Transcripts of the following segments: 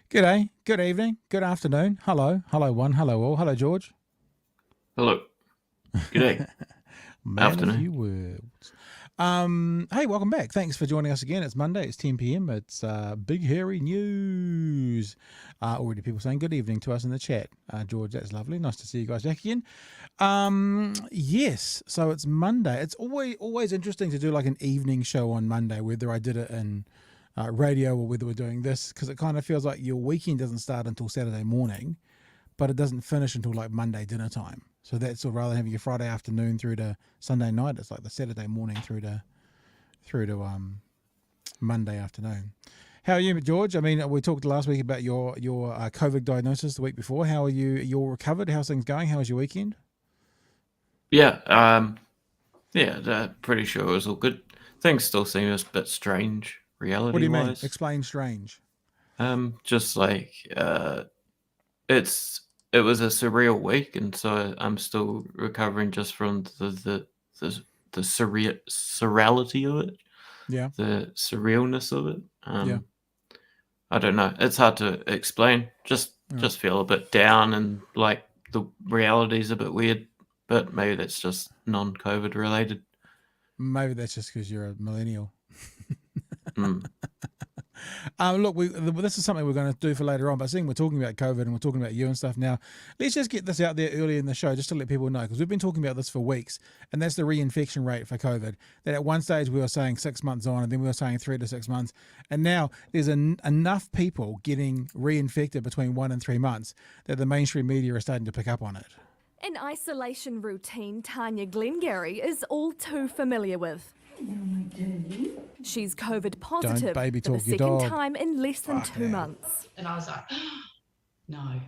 G'day, good evening, good afternoon. Hello, hello one, hello all. Hello, George. Hello. G'day. Man of Afternoon. few words. Hey, welcome back. Thanks for joining us again. It's Monday. It's 10 p.m. It's Big Hairy News. Already people saying good evening to us in the chat. George, that's lovely. Nice to see you guys back again. Yes, so it's Monday. It's always interesting to do like an evening show on Monday, whether I did it in radio or whether we're doing this, because it kind of feels like your weekend doesn't start until Saturday morning, but it doesn't finish until like Monday dinner time. So that's sort of, rather than having your Friday afternoon through to Sunday night, it's like the Saturday morning through to Monday afternoon. How are you, George? I mean, we talked last week about your COVID diagnosis the week before. How are you? You're recovered? How's things going? How was your weekend? Yeah, pretty sure it was all good. Things still seem a bit strange, reality-wise. What do you mean? Explain strange. Just like it was a surreal week, and so I'm still recovering just from the surreality of it. Yeah. The surrealness of it. Yeah. I don't know. It's hard to explain. Just feel a bit down, and like the reality's a bit weird. But maybe that's just non-COVID related. Maybe that's just because you're a millennial. Mm. Look, this is something we're going to do for later on, but seeing we're talking about COVID and we're talking about you and stuff now, let's just get this out there early in the show just to let people know, because we've been talking about this for weeks, and that's the reinfection rate for COVID. That at one stage we were saying 6 months on, and then we were saying 3 to 6 months, and now there's enough people getting reinfected between 1 and 3 months that the mainstream media are starting to pick up on it. An isolation routine Tanya Glengarry is all too familiar with. She's COVID positive baby for the talk your second dog. time in less than 2 months. And I was like, no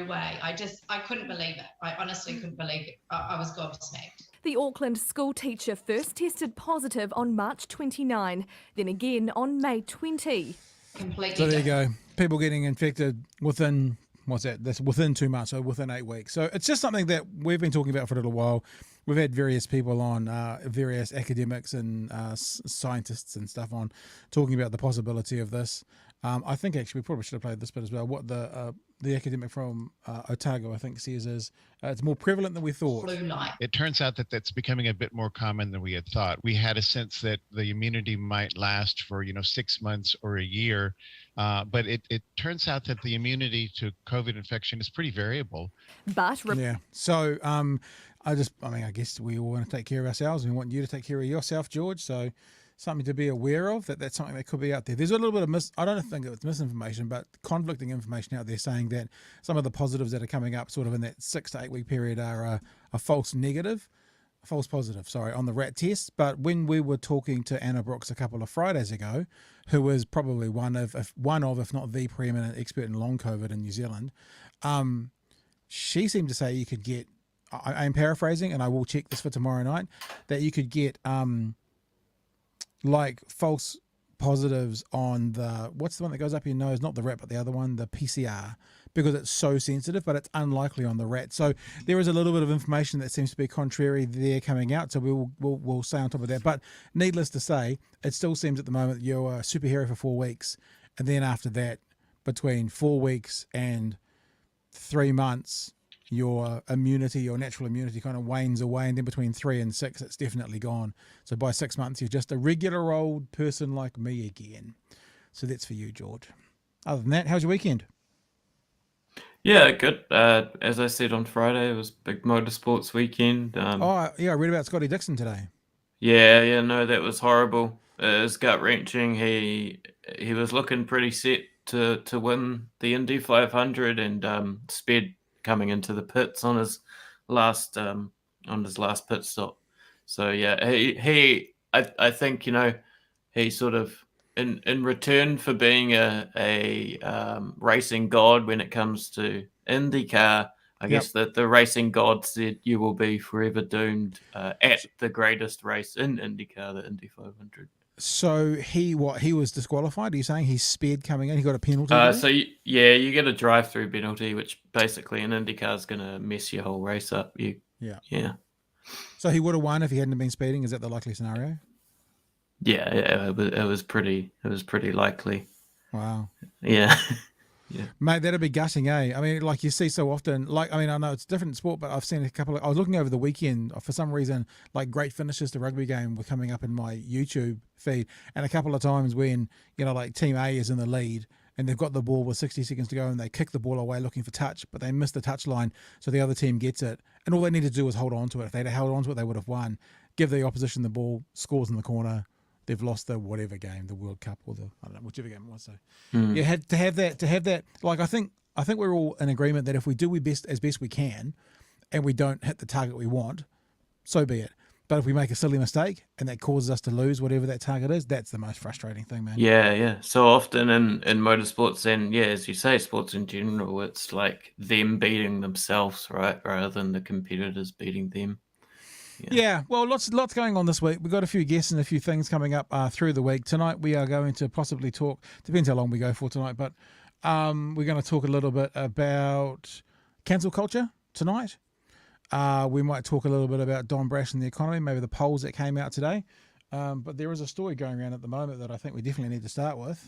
way. I couldn't believe it. I honestly couldn't believe it. I was gobsmacked. The Auckland school teacher first tested positive on March 29, then again on May 20. Completely. So there you go. People getting infected within, what's that? That's within 2 months, so within 8 weeks. So it's just something that we've been talking about for a little while. We've had various people on, various academics and scientists and stuff on, talking about the possibility of this. I think actually we probably should have played this bit as well. What the academic from Otago, I think, says is it's more prevalent than we thought. It turns out that that's becoming a bit more common than we had thought. We had a sense that the immunity might last for 6 months or a year, but it turns out that the immunity to COVID infection is pretty variable. But yeah, so I guess we all want to take care of ourselves. We want you to take care of yourself, George. So something to be aware of, that's something that could be out there. There's a little bit of I don't think it's misinformation, but conflicting information out there saying that some of the positives that are coming up sort of in that 6 to 8 week period are a false positive, on the rat test. But when we were talking to Anna Brooks a couple of Fridays ago, who was probably one of, if not the preeminent expert in long COVID in New Zealand, she seemed to say you could get, I'm paraphrasing, and I will check this for tomorrow night, that you could get like false positives on the, what's the one that goes up your nose, not the rat, but the other one, the PCR, because it's so sensitive, but it's unlikely on the rat. So there is a little bit of information that seems to be contrary there coming out, so we'll stay on top of that. But needless to say, it still seems at the moment that you're a superhero for 4 weeks, and then after that, between 4 weeks and 3 months, your natural immunity kind of wanes away, and then between 3 and 6, it's definitely gone. So by 6 months, you're just a regular old person like me again. So that's for you, George. Other than that, how's your weekend? Yeah, good. As I said on Friday, it was big motorsports weekend. I read about Scotty Dixon today. Yeah, no, that was horrible. It was gut-wrenching. He was looking pretty set to win the Indy 500 and sped coming into the pits on his last on his last pit stop. So yeah, I think he sort of in return for being a racing god when it comes to IndyCar. I guess that the racing god said you will be forever doomed at the greatest race in IndyCar, the Indy 500. So he was disqualified? Are you saying he's spared coming in? He got a penalty? You get a drive-through penalty, which basically in IndyCar is going to mess your whole race up. Yeah. So he would have won if he hadn't been speeding. Is that the likely scenario? Yeah, it was pretty likely. Wow. Yeah. Yeah. Mate, that'd be gutting, eh? I mean, like you see so often, I know it's a different sport, but I've seen a couple I was looking over the weekend, for some reason, like great finishes to rugby game were coming up in my YouTube feed. And a couple of times when, like Team A is in the lead and they've got the ball with 60 seconds to go and they kick the ball away looking for touch, but they miss the touch line. So the other team gets it. And all they need to do is hold on to it. If they'd held on to it, they would have won. Give the opposition the ball, scores in the corner. They've lost the whatever game, the World Cup or whichever game it was. So you had to have that. Like I think we're all in agreement that if we do as best we can, and we don't hit the target we want, so be it. But if we make a silly mistake and that causes us to lose whatever that target is, that's the most frustrating thing, man. Yeah. So often in motorsports and as you say, sports in general, it's like them beating themselves, right, rather than the competitors beating them. Yeah, well, lots going on this week. We've got a few guests and a few things coming up through the week. Tonight we are going to possibly talk, depends how long we go for tonight, but we're going to talk a little bit about cancel culture tonight. We might talk a little bit about Don Brash and the economy, maybe the polls that came out today. But there is a story going around at the moment that I think we definitely need to start with.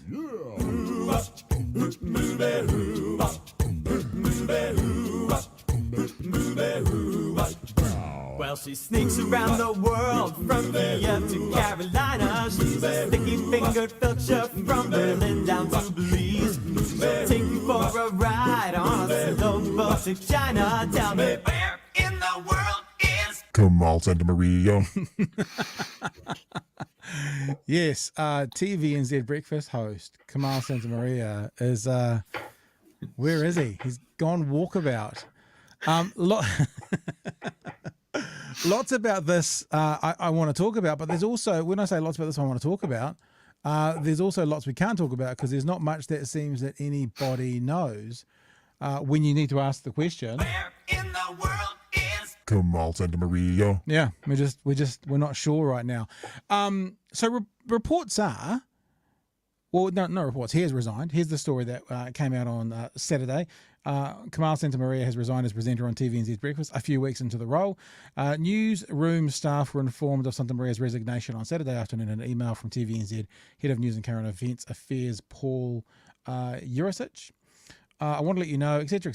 Well, she sneaks around the world from Kiev to Carolina. She's a sticky-fingered filcher from Berlin down to Belize. She'll take you for a ride on a slow boat to China. Tell me, where in the world is Kamahl Santamaria? Yes, TVNZ breakfast host Kamahl Santamaria is where is he? He's gone walkabout. Lots about this I want to talk about, but there's also, when I say lots about this I want to talk about, there's also lots we can't talk about because there's not much that seems that anybody knows when you need to ask the question. where in the world is Kamahl Santamaria. Yeah, we're not sure right now. So reports are, well, no reports. He has resigned. Here's the story that came out on Saturday. Kamahl Santamaria has resigned as presenter on TVNZ's Breakfast a few weeks into the role. Newsroom staff were informed of Santamaria's resignation on Saturday afternoon in an email from TVNZ Head of News and Current Events Affairs Paul Jurisic. I want to let you know, etc.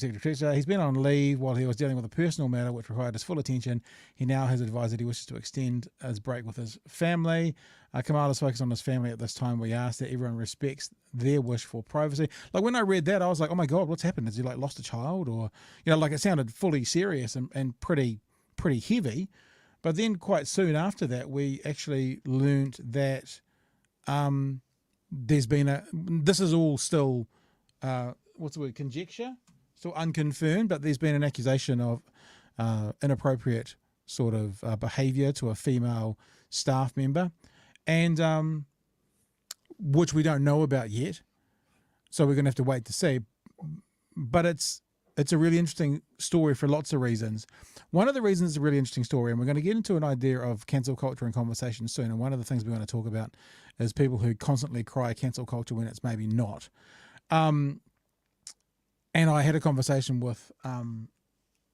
He's been on leave while he was dealing with a personal matter which required his full attention. He now has advised that he wishes to extend his break with his family. Kamahl is focused on his family at this time. We ask that everyone respects their wish for privacy. Like when I read that, I was like, oh my God, what's happened? Has he like lost a child? Or, like it sounded fully serious and pretty heavy. But then quite soon after that, we actually learned that there's been this is all still, what's the word, conjecture, still unconfirmed, but there's been an accusation of inappropriate sort of behaviour to a female staff member, and which we don't know about yet. So we're going to have to wait to see. But it's a really interesting story for lots of reasons. One of the reasons it's a really interesting story, and we're going to get into an idea of cancel culture and conversation soon, and one of the things we want to talk about is people who constantly cry cancel culture when it's maybe not. And I had a conversation with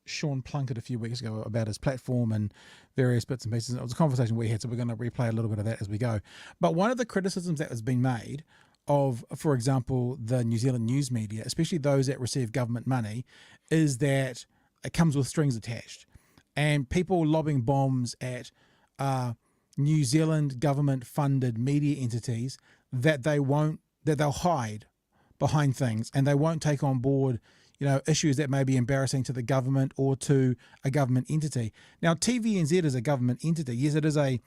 Sean Plunkett a few weeks ago about his platform and various bits and pieces. It was a conversation we had, so we're going to replay a little bit of that as we go. But one of the criticisms that has been made of, for example, the New Zealand news media, especially those that receive government money, is that it comes with strings attached. And people lobbing bombs at New Zealand government-funded media entities that they'll hide behind things, and they won't take on board, issues that may be embarrassing to the government or to a government entity. Now, TVNZ is a government entity. Yes, it is a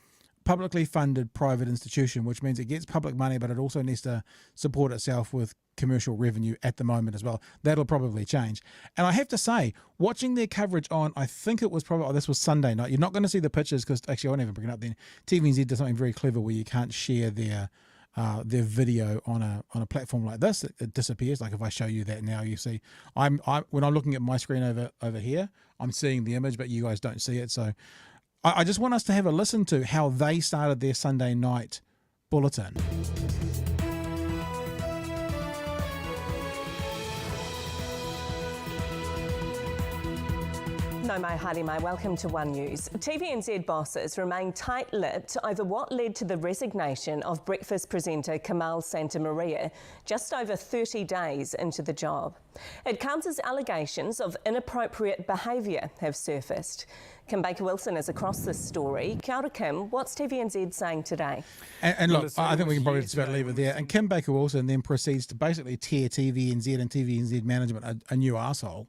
publicly funded private institution, which means it gets public money, but it also needs to support itself with commercial revenue at the moment as well. That'll probably change. And I have to say, watching their coverage on, I think it was probably, this was Sunday night. You're not going to see the pictures because actually I won't even bring it up then. TVNZ does something very clever where you can't share their video on a platform like this. It disappears. Like if I show you that now, you see, when I'm looking at my screen over here, I'm seeing the image, but you guys don't see it. So I just want us to have a listen to how they started their Sunday night bulletin. No mai haere mai, welcome to One News. TVNZ bosses remain tight-lipped over what led to the resignation of breakfast presenter Kamahl Santamaria just over 30 days into the job. It comes as allegations of inappropriate behaviour have surfaced. Kim Baker-Wilson is across this story. Kia ora, Kim. What's TVNZ saying today? And look, I think we can probably just about leave it there. And Kim Baker-Wilson then proceeds to basically tear TVNZ and TVNZ management a new arsehole,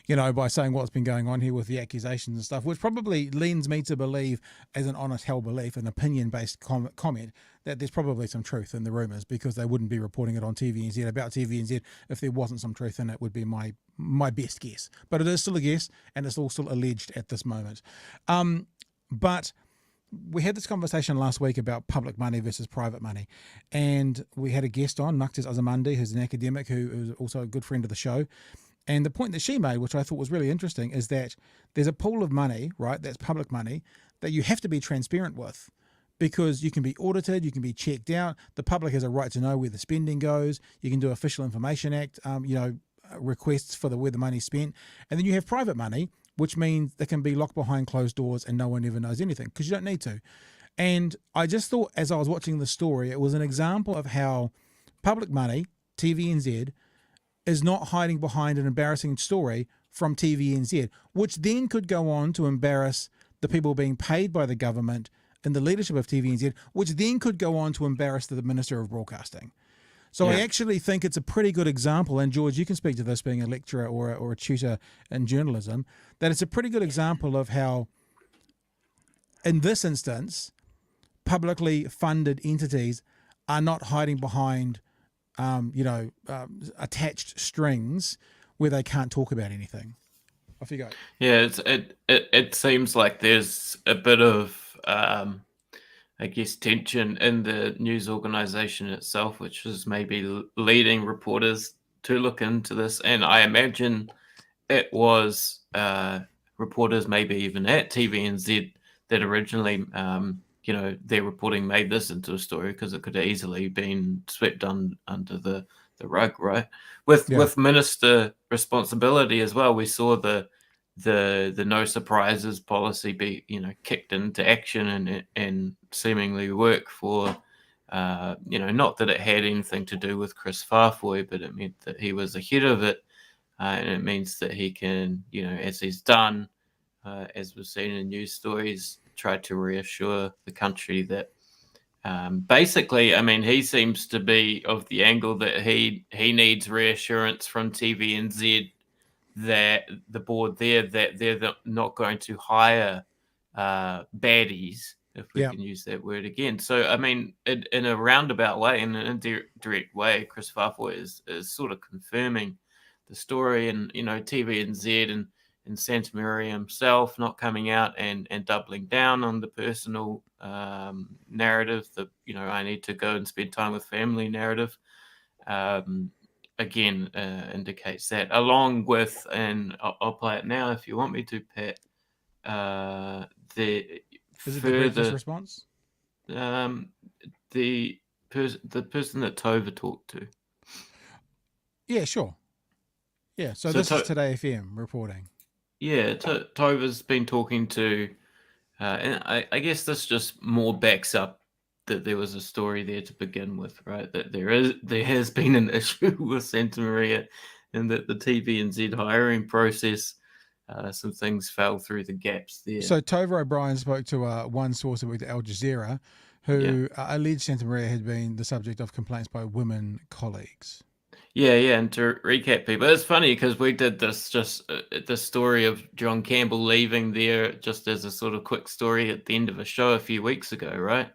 you know, by saying what's been going on here with the accusations and stuff, which probably leads me to believe, as an honest held belief, an opinion-based comment, that there's probably some truth in the rumours, because they wouldn't be reporting it on TVNZ about TVNZ if there wasn't some truth in it, would be my best guess. But it is still a guess, and it's all still alleged at this moment. But we had this conversation last week about public money versus private money, and we had a guest on, Naktis Azamandi, who's an academic who is also a good friend of the show. And the point that she made, which I thought was really interesting, is that there's a pool of money, right, that's public money, that you have to be transparent with, because you can be audited, you can be checked out. The public has a right to know where the spending goes. You can do Official Information Act, requests for where the money's spent. And then you have private money, which means they can be locked behind closed doors and no one ever knows anything, because you don't need to. And I just thought, as I was watching the story, it was an example of how public money, TVNZ, is not hiding behind an embarrassing story from TVNZ, which then could go on to embarrass the people being paid by the government in the leadership of TVNZ, which then could go on to embarrass the Minister of Broadcasting. So I actually think it's a pretty good example, and George, you can speak to this being a lecturer or a tutor in journalism, that it's a pretty good example of how, in this instance, publicly funded entities are not hiding behind attached strings where they can't talk about anything. Off you go. Yeah, it seems like there's a bit of tension in the news organization itself, which is maybe leading reporters to look into this. And I imagine it was reporters, maybe even at TVNZ, that originally their reporting made this into a story, because it could have easily been swept under the rug, right? With minister responsibility as well, we saw the no surprises policy be kicked into action and seemingly work for not that it had anything to do with Chris Farfoy, but it meant that he was ahead of it, and it means that he can, as he's done, as we've seen in news stories, try to reassure the country that basically, he seems to be of the angle that he needs reassurance from TVNZ, that the board there, that they're not going to hire baddies, if we can use that word again. So, in a roundabout way, in an indirect way, Chris Farfoy is sort of confirming the story, and TVNZ and Santamaria himself not coming out and doubling down on the personal narrative, the I need to go and spend time with family narrative, indicates that, along with, and I'll play it now if you want me to, Pat, the breakfast response? The person that Tova talked to. Yeah, sure. Yeah, so this is Today FM reporting. Yeah, Tova's been talking to, and I guess this just more backs up that there was a story there to begin with, right? That there has been an issue with Santamaria, and that the TVNZ hiring process, some things fell through the gaps there. So Tova O'Brien spoke to one source with Al Jazeera, who alleged Santamaria had been the subject of complaints by women colleagues. Yeah, and to recap people, it's funny because we did this the story of John Campbell leaving there just as a sort of quick story at the end of a show a few weeks ago, right?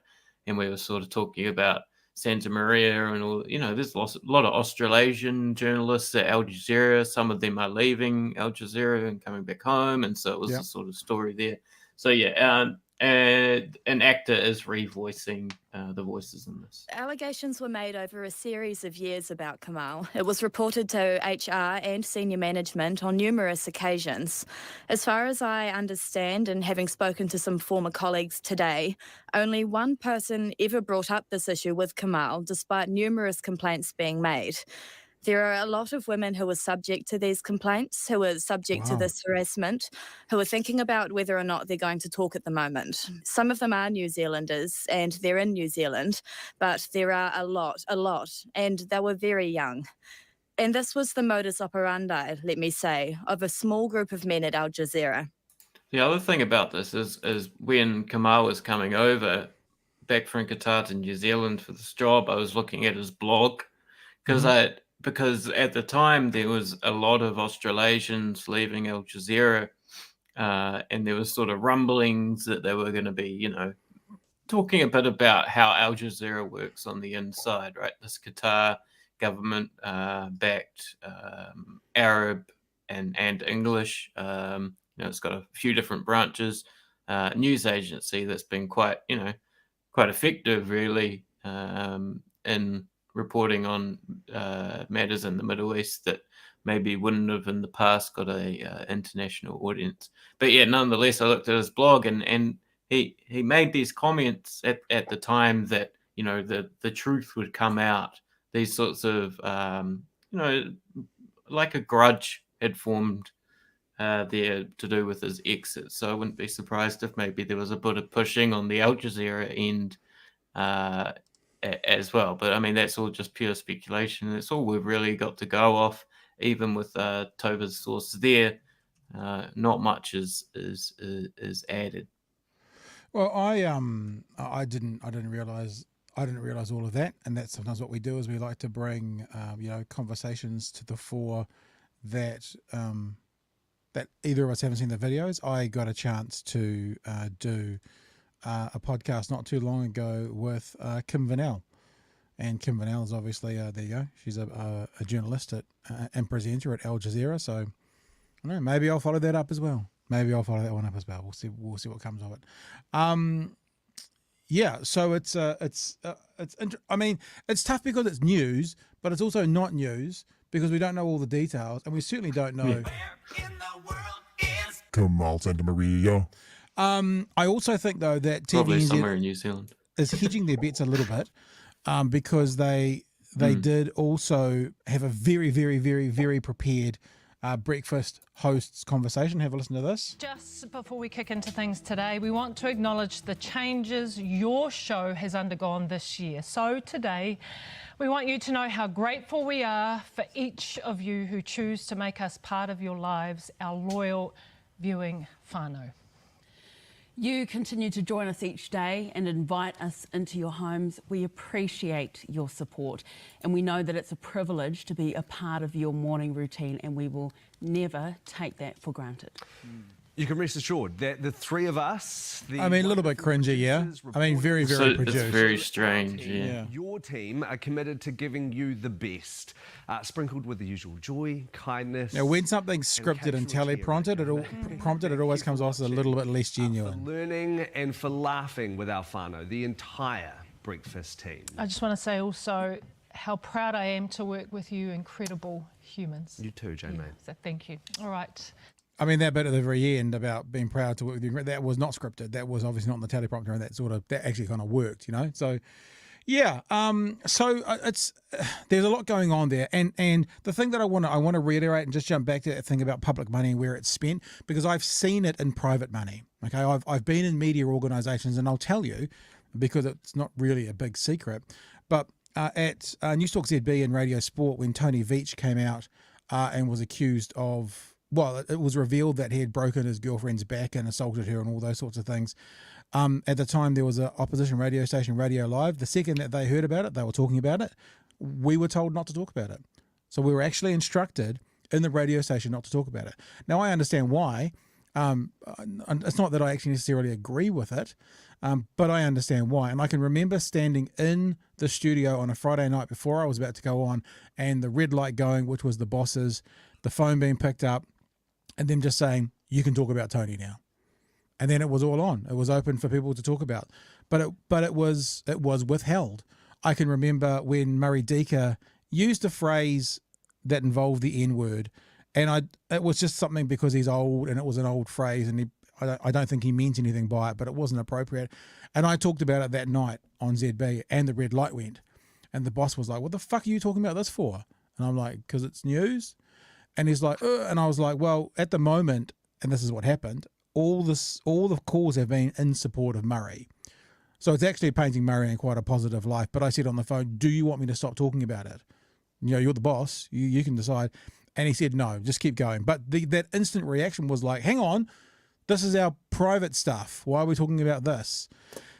And we were sort of talking about Santa Maria and all, there's a lot of Australasian journalists at Al Jazeera. Some of them are leaving Al Jazeera and coming back home, and so it was Yep. a sort of story there. So yeah, and an actor is revoicing the voices in this. Allegations were made over a series of years about Kamahl. It was reported to HR and senior management on numerous occasions. As far as I understand, and having spoken to some former colleagues today, only one person ever brought up this issue with Kamahl, despite numerous complaints being made. There are a lot of women who are subject to these complaints, who are subject to Wow. this harassment, who are thinking about whether or not they're going to talk at the moment. Some of them are New Zealanders and they're in New Zealand, but there are a lot, and they were very young. And this was the modus operandi, let me say, of a small group of men at Al Jazeera. The other thing about this is when Kamahl was coming over back from Qatar to New Zealand for this job, I was looking at his blog because at the time there was a lot of Australasians leaving Al Jazeera, and there was sort of rumblings that they were going to be, talking a bit about how Al Jazeera works on the inside, right? This Qatar government backed Arab and English. It's got a few different branches. News agency that's been quite effective, really, in reporting on matters in the Middle East that maybe wouldn't have in the past got a international audience. But yeah, nonetheless, I looked at his blog and he made these comments at the time that the truth would come out. These sorts of like a grudge had formed there to do with his exit. So I wouldn't be surprised if maybe there was a bit of pushing on the Al Jazeera end as well. But I mean, that's all just pure speculation. That's all we've really got to go off. Even with Tova's source there, not much is added. Well, I didn't realize all of that, and that's sometimes what we do is we like to bring conversations to the fore that that either of us haven't seen the videos. I got a chance to do a podcast not too long ago with Kim Vanell, and Kim Vanell is obviously there you go. She's a journalist and presenter at Al Jazeera. So I don't know, maybe I'll follow that up as well. We'll see what comes of it. Yeah, so it's I mean, it's tough because it's news, but it's also not news because we don't know all the details, and we certainly don't know. Kamahl Santamaria. I also think though that Probably TVNZ somewhere in New Zealand is hedging their bets a little bit because they did also have a very, very, very, very prepared breakfast hosts conversation. Have a listen to this. Just before we kick into things today, we want to acknowledge the changes your show has undergone this year. So today, we want you to know how grateful we are for each of you who choose to make us part of your lives, our loyal viewing whānau. You continue to join us each day and invite us into your homes. We appreciate your support, and we know that it's a privilege to be a part of your morning routine, and we will never take that for granted. You can rest assured that the three of us... I mean, a little bit cringy, yeah? I mean, very, very produced. It's very strange, yeah. Your team are committed to giving you the best, sprinkled with the usual joy, kindness... Now, when something's scripted and teleprompted, it always comes off as a little bit less genuine. For learning and for laughing with our whānau, the entire breakfast team. I just want to say also how proud I am to work with you incredible humans. You too, Jane, mate. So thank you. All right. I mean, that bit at the very end about being proud to work with you, that was not scripted. That was obviously not in the teleprompter, and that actually kind of worked, So, yeah. It's there's a lot going on there, and the thing that I want to reiterate and just jump back to that thing about public money and where it's spent, because I've seen it in private money. Okay, I've been in media organisations, and I'll tell you, because it's not really a big secret, but at Newstalk ZB and Radio Sport, when Tony Veach came out and was accused of... Well, it was revealed that he had broken his girlfriend's back and assaulted her and all those sorts of things. At the time, there was an opposition radio station, Radio Live. The second that they heard about it, they were talking about it. We were told not to talk about it. So we were actually instructed in the radio station not to talk about it. Now, I understand why. It's not that I actually necessarily agree with it, but I understand why. And I can remember standing in the studio on a Friday night before I was about to go on, and the red light going, which was the bosses, the phone being picked up, and them just saying, you can talk about Tony now. And then it was all on. It was open for people to talk about. But it was withheld. I can remember when Murray Deaker used a phrase that involved the N-word, and it was just something because he's old and it was an old phrase, and I don't think he meant anything by it, but it wasn't appropriate. And I talked about it that night on ZB, and the red light went. And the boss was like, what the fuck are you talking about this for? And I'm like, because it's news. And he's like, and I was like, well, at the moment, and this is what happened, all the calls have been in support of Murray. So it's actually painting Murray in quite a positive light. But I said on the phone, do you want me to stop talking about it? You know, you're the boss. You can decide. And he said, no, just keep going. But that instant reaction was like, hang on, this is our private stuff. Why are we talking about this?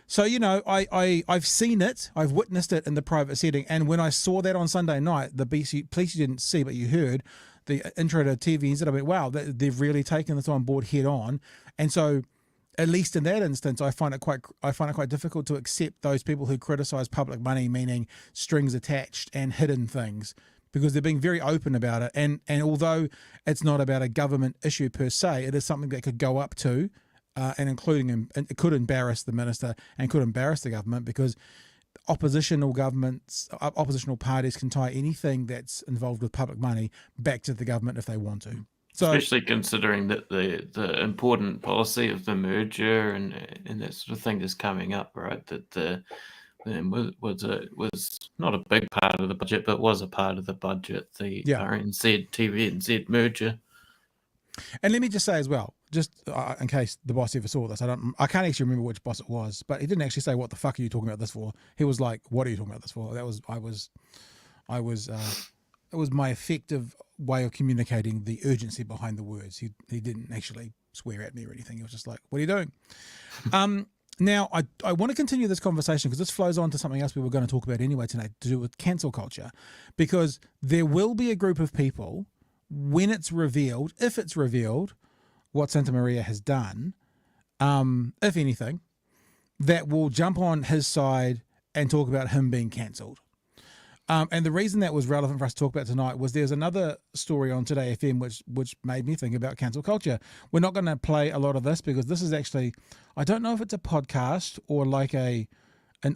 So, you know, I've seen it. I've witnessed it in the private setting. And when I saw that on Sunday night, the BC police, you didn't see, but you heard the intro to TV, and I went, wow, they've really taken this on board head on. And so, at least in that instance, I find it quite difficult to accept those people who criticize public money, meaning strings attached and hidden things, because they're being very open about it. And although it's not about a government issue per se, it is something that could go up to, and including, it could embarrass the minister and could embarrass the government, because oppositional parties can tie anything that's involved with public money back to the government if they want to. So, especially considering that the important policy of the merger and that sort of thing is coming up, right? That was not a big part of the budget, but was a part of the budget. The RNZ TVNZ merger. And let me just say as well, just in case the boss ever saw this, I can't actually remember which boss it was, but he didn't actually say, what the fuck are you talking about this for? He was like, what are you talking about this for? It was my effective way of communicating the urgency behind the words. He didn't actually swear at me or anything. He was just like, what are you doing? Now, I want to continue this conversation because this flows on to something else we were going to talk about anyway tonight, to do with cancel culture, because there will be a group of people when it's revealed, if it's revealed, what Santamaria has done, if anything, that will jump on his side and talk about him being cancelled. And the reason that was relevant for us to talk about tonight was there's another story on Today FM which made me think about cancel culture. We're not going to play a lot of this because this is actually, I don't know if it's a podcast or like an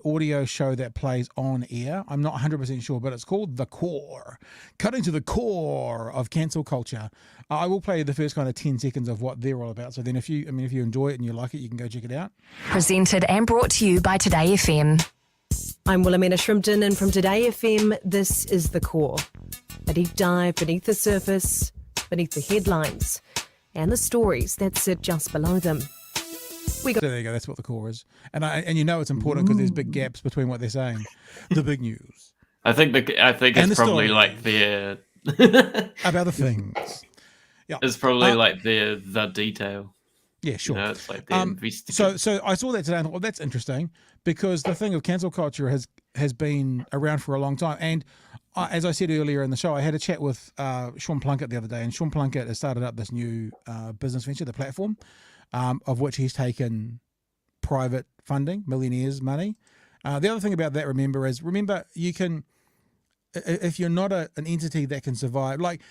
audio show that plays on air. I'm not 100% sure, but it's called The Core. Cutting to the core of cancel culture. I will play the first kind of 10 seconds of what they're all about. So then if you enjoy it and you like it, you can go check it out. Presented and brought to you by Today FM. I'm Wilhelmina Shrimpton, and from Today FM, this is The Core. A deep dive beneath the surface, beneath the headlines, and the stories that sit just below them. So there you go, that's what The Core is. And you know it's important because there's big gaps between what they're saying. The big news. I think it's probably like their... about the things. Yeah. It's probably like the detail. Yeah, sure. You know, it's like the so I saw that today and thought, well, that's interesting, because the thing of cancel culture has been around for a long time. And as I said earlier in the show, I had a chat with Sean Plunkett the other day, and Sean Plunkett has started up this new business venture, The Platform, of which he's taken private funding, millionaires' money. The other thing about that, remember, you can, if you're not an entity that can survive, like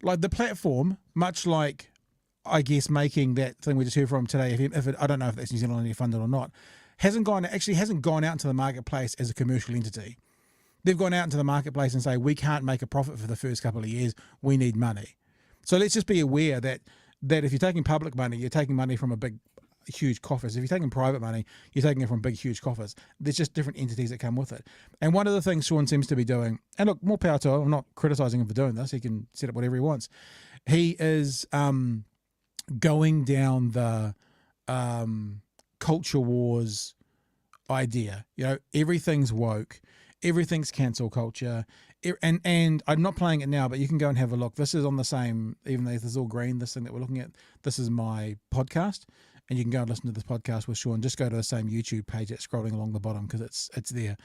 The Platform, much like, I guess, making that thing we just heard from Today, I don't know if that's New Zealand funded or not, hasn't gone out into the marketplace as a commercial entity. They've gone out into the marketplace and say, we can't make a profit for the first couple of years, we need money. So let's just be aware that if you're taking public money, you're taking money from huge coffers. If you're taking private money, you're taking it from big, huge coffers. There's just different entities that come with it. And one of the things Sean seems to be doing, and look, more power to him, I'm not criticizing him for doing this, he can set up whatever he wants. He is going down the culture wars idea. You know, everything's woke, everything's cancel culture, and I'm not playing it now, but you can go and have a look. This is on the same, even though this is all green, this thing that we're looking at, this is my podcast, and you can go and listen to this podcast with Sean. Just go to the same YouTube page that's scrolling along the bottom, because it's there.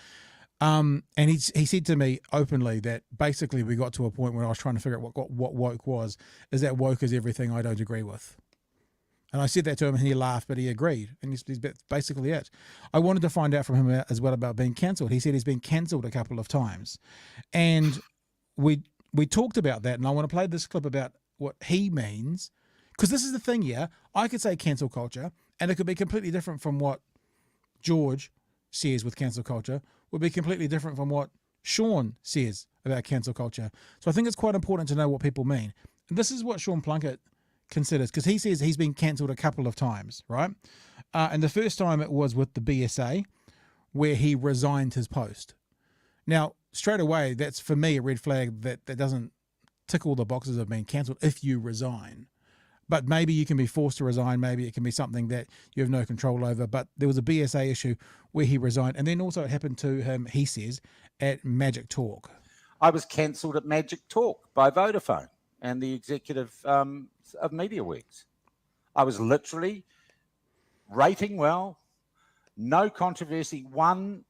And he said to me openly that basically we got to a point where I was trying to figure out what woke was, is that woke is everything I don't agree with. And I said that to him and he laughed, but he agreed. And he's basically it. I wanted to find out from him as well about being cancelled. He said he's been cancelled a couple of times. And we talked about that, and I want to play this clip about what he means. Because this is the thing, yeah. I could say cancel culture, and it could be completely different from what George says with cancel culture, would be completely different from what Sean says about cancel culture. So I think it's quite important to know what people mean. And this is what Sean Plunkett considers, because he says he's been cancelled a couple of times, right? And the first time it was with the BSA, where he resigned his post. Now, straight away, that's for me a red flag that doesn't tick all the boxes of being cancelled if you resign. But maybe you can be forced to resign. Maybe it can be something that you have no control over. But there was a BSA issue where he resigned. And then also it happened to him, he says, at Magic Talk. I was cancelled at Magic Talk by Vodafone and the executive of MediaWorks. I was literally rating well, no controversy. One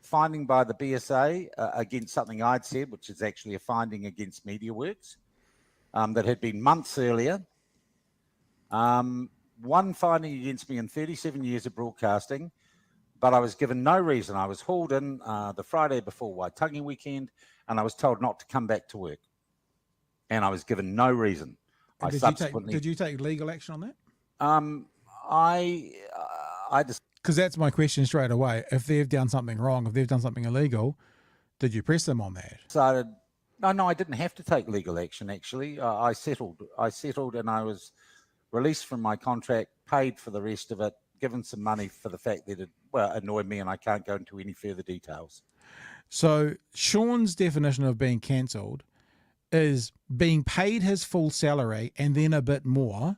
finding by the BSA against something I'd said, which is actually a finding against MediaWorks that had been months earlier. One finding against me in 37 years of broadcasting, but I was given no reason. I was hauled in the Friday before Waitangi weekend, and I was told not to come back to work. And I was given no reason. Did you take legal action on that? I just, because that's my question straight away. If they've done something wrong, if they've done something illegal, did you press them on that? decided, no, I didn't have to take legal action. Actually, I settled, and I was released from my contract, paid for the rest of it, given some money for the fact that it annoyed me, and I can't go into any further details. So Sean's definition of being cancelled is being paid his full salary and then a bit more,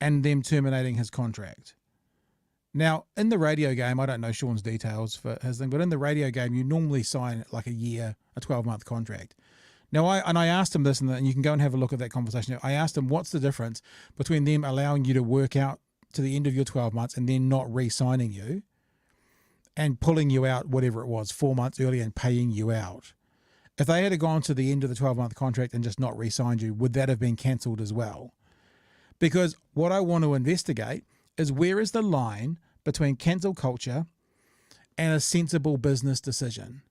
and them terminating his contract. Now, in the radio game, I don't know Sean's details for his thing, but in the radio game, you normally sign like a 12-month contract. Now, I asked him this, and you can go and have a look at that conversation. I asked him, what's the difference between them allowing you to work out to the end of your 12 months and then not re-signing you and pulling you out, whatever it was, 4 months early and paying you out? If they had gone to the end of the 12-month contract and just not re-signed you, would that have been cancelled as well? Because what I want to investigate is, where is the line between cancel culture and a sensible business decision?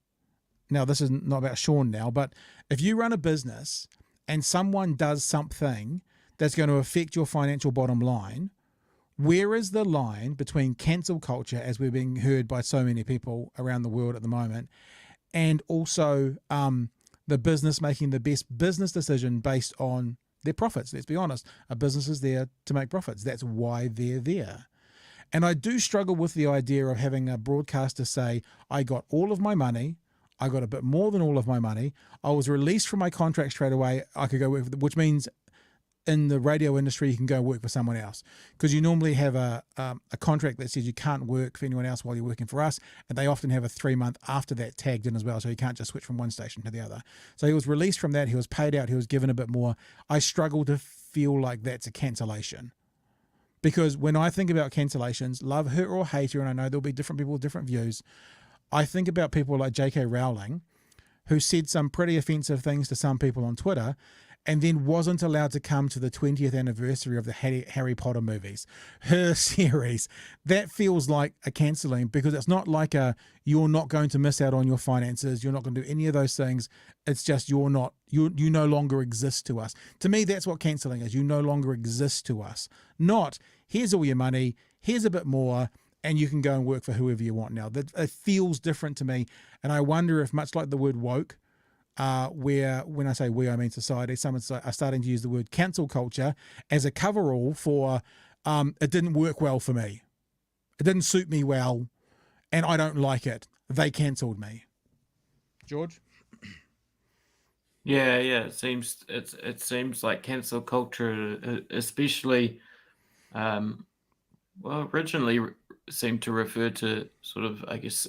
Now, this is not about Sean now, but if you run a business and someone does something that's going to affect your financial bottom line, where is the line between cancel culture, as we're being heard by so many people around the world at the moment, and also the business making the best business decision based on their profits? Let's be honest. A business is there to make profits. That's why they're there. And I do struggle with the idea of having a broadcaster say, I got all of my money, I got a bit more than all of my money, I was released from my contract straight away, I could go work, which means in the radio industry, you can go work for someone else, because you normally have a contract that says you can't work for anyone else while you're working for us, and they often have a 3-month after that tagged in as well, so you can't just switch from one station to the other. So he was released from that, he was paid out, he was given a bit more. I struggle to feel like that's a cancellation, because when I think about cancellations, love her or hate her, and I know there'll be different people with different views, I think about people like J.K. Rowling, who said some pretty offensive things to some people on Twitter, and then wasn't allowed to come to the 20th anniversary of the Harry Potter movies, her series. That feels like a cancelling, because it's not like you're not going to miss out on your finances, you're not going to do any of those things. It's just you no longer exist to us. To me, that's what cancelling is. You no longer exist to us. Not, here's all your money, here's a bit more, and you can go and work for whoever you want now. It feels different to me, and I wonder if, much like the word woke, where, when I say we, I mean society, some are starting to use the word cancel culture as a coverall for it didn't work well for me. It didn't suit me well, and I don't like it. They cancelled me. George? Yeah. It seems like cancel culture, especially, originally seemed to refer to sort of, I guess,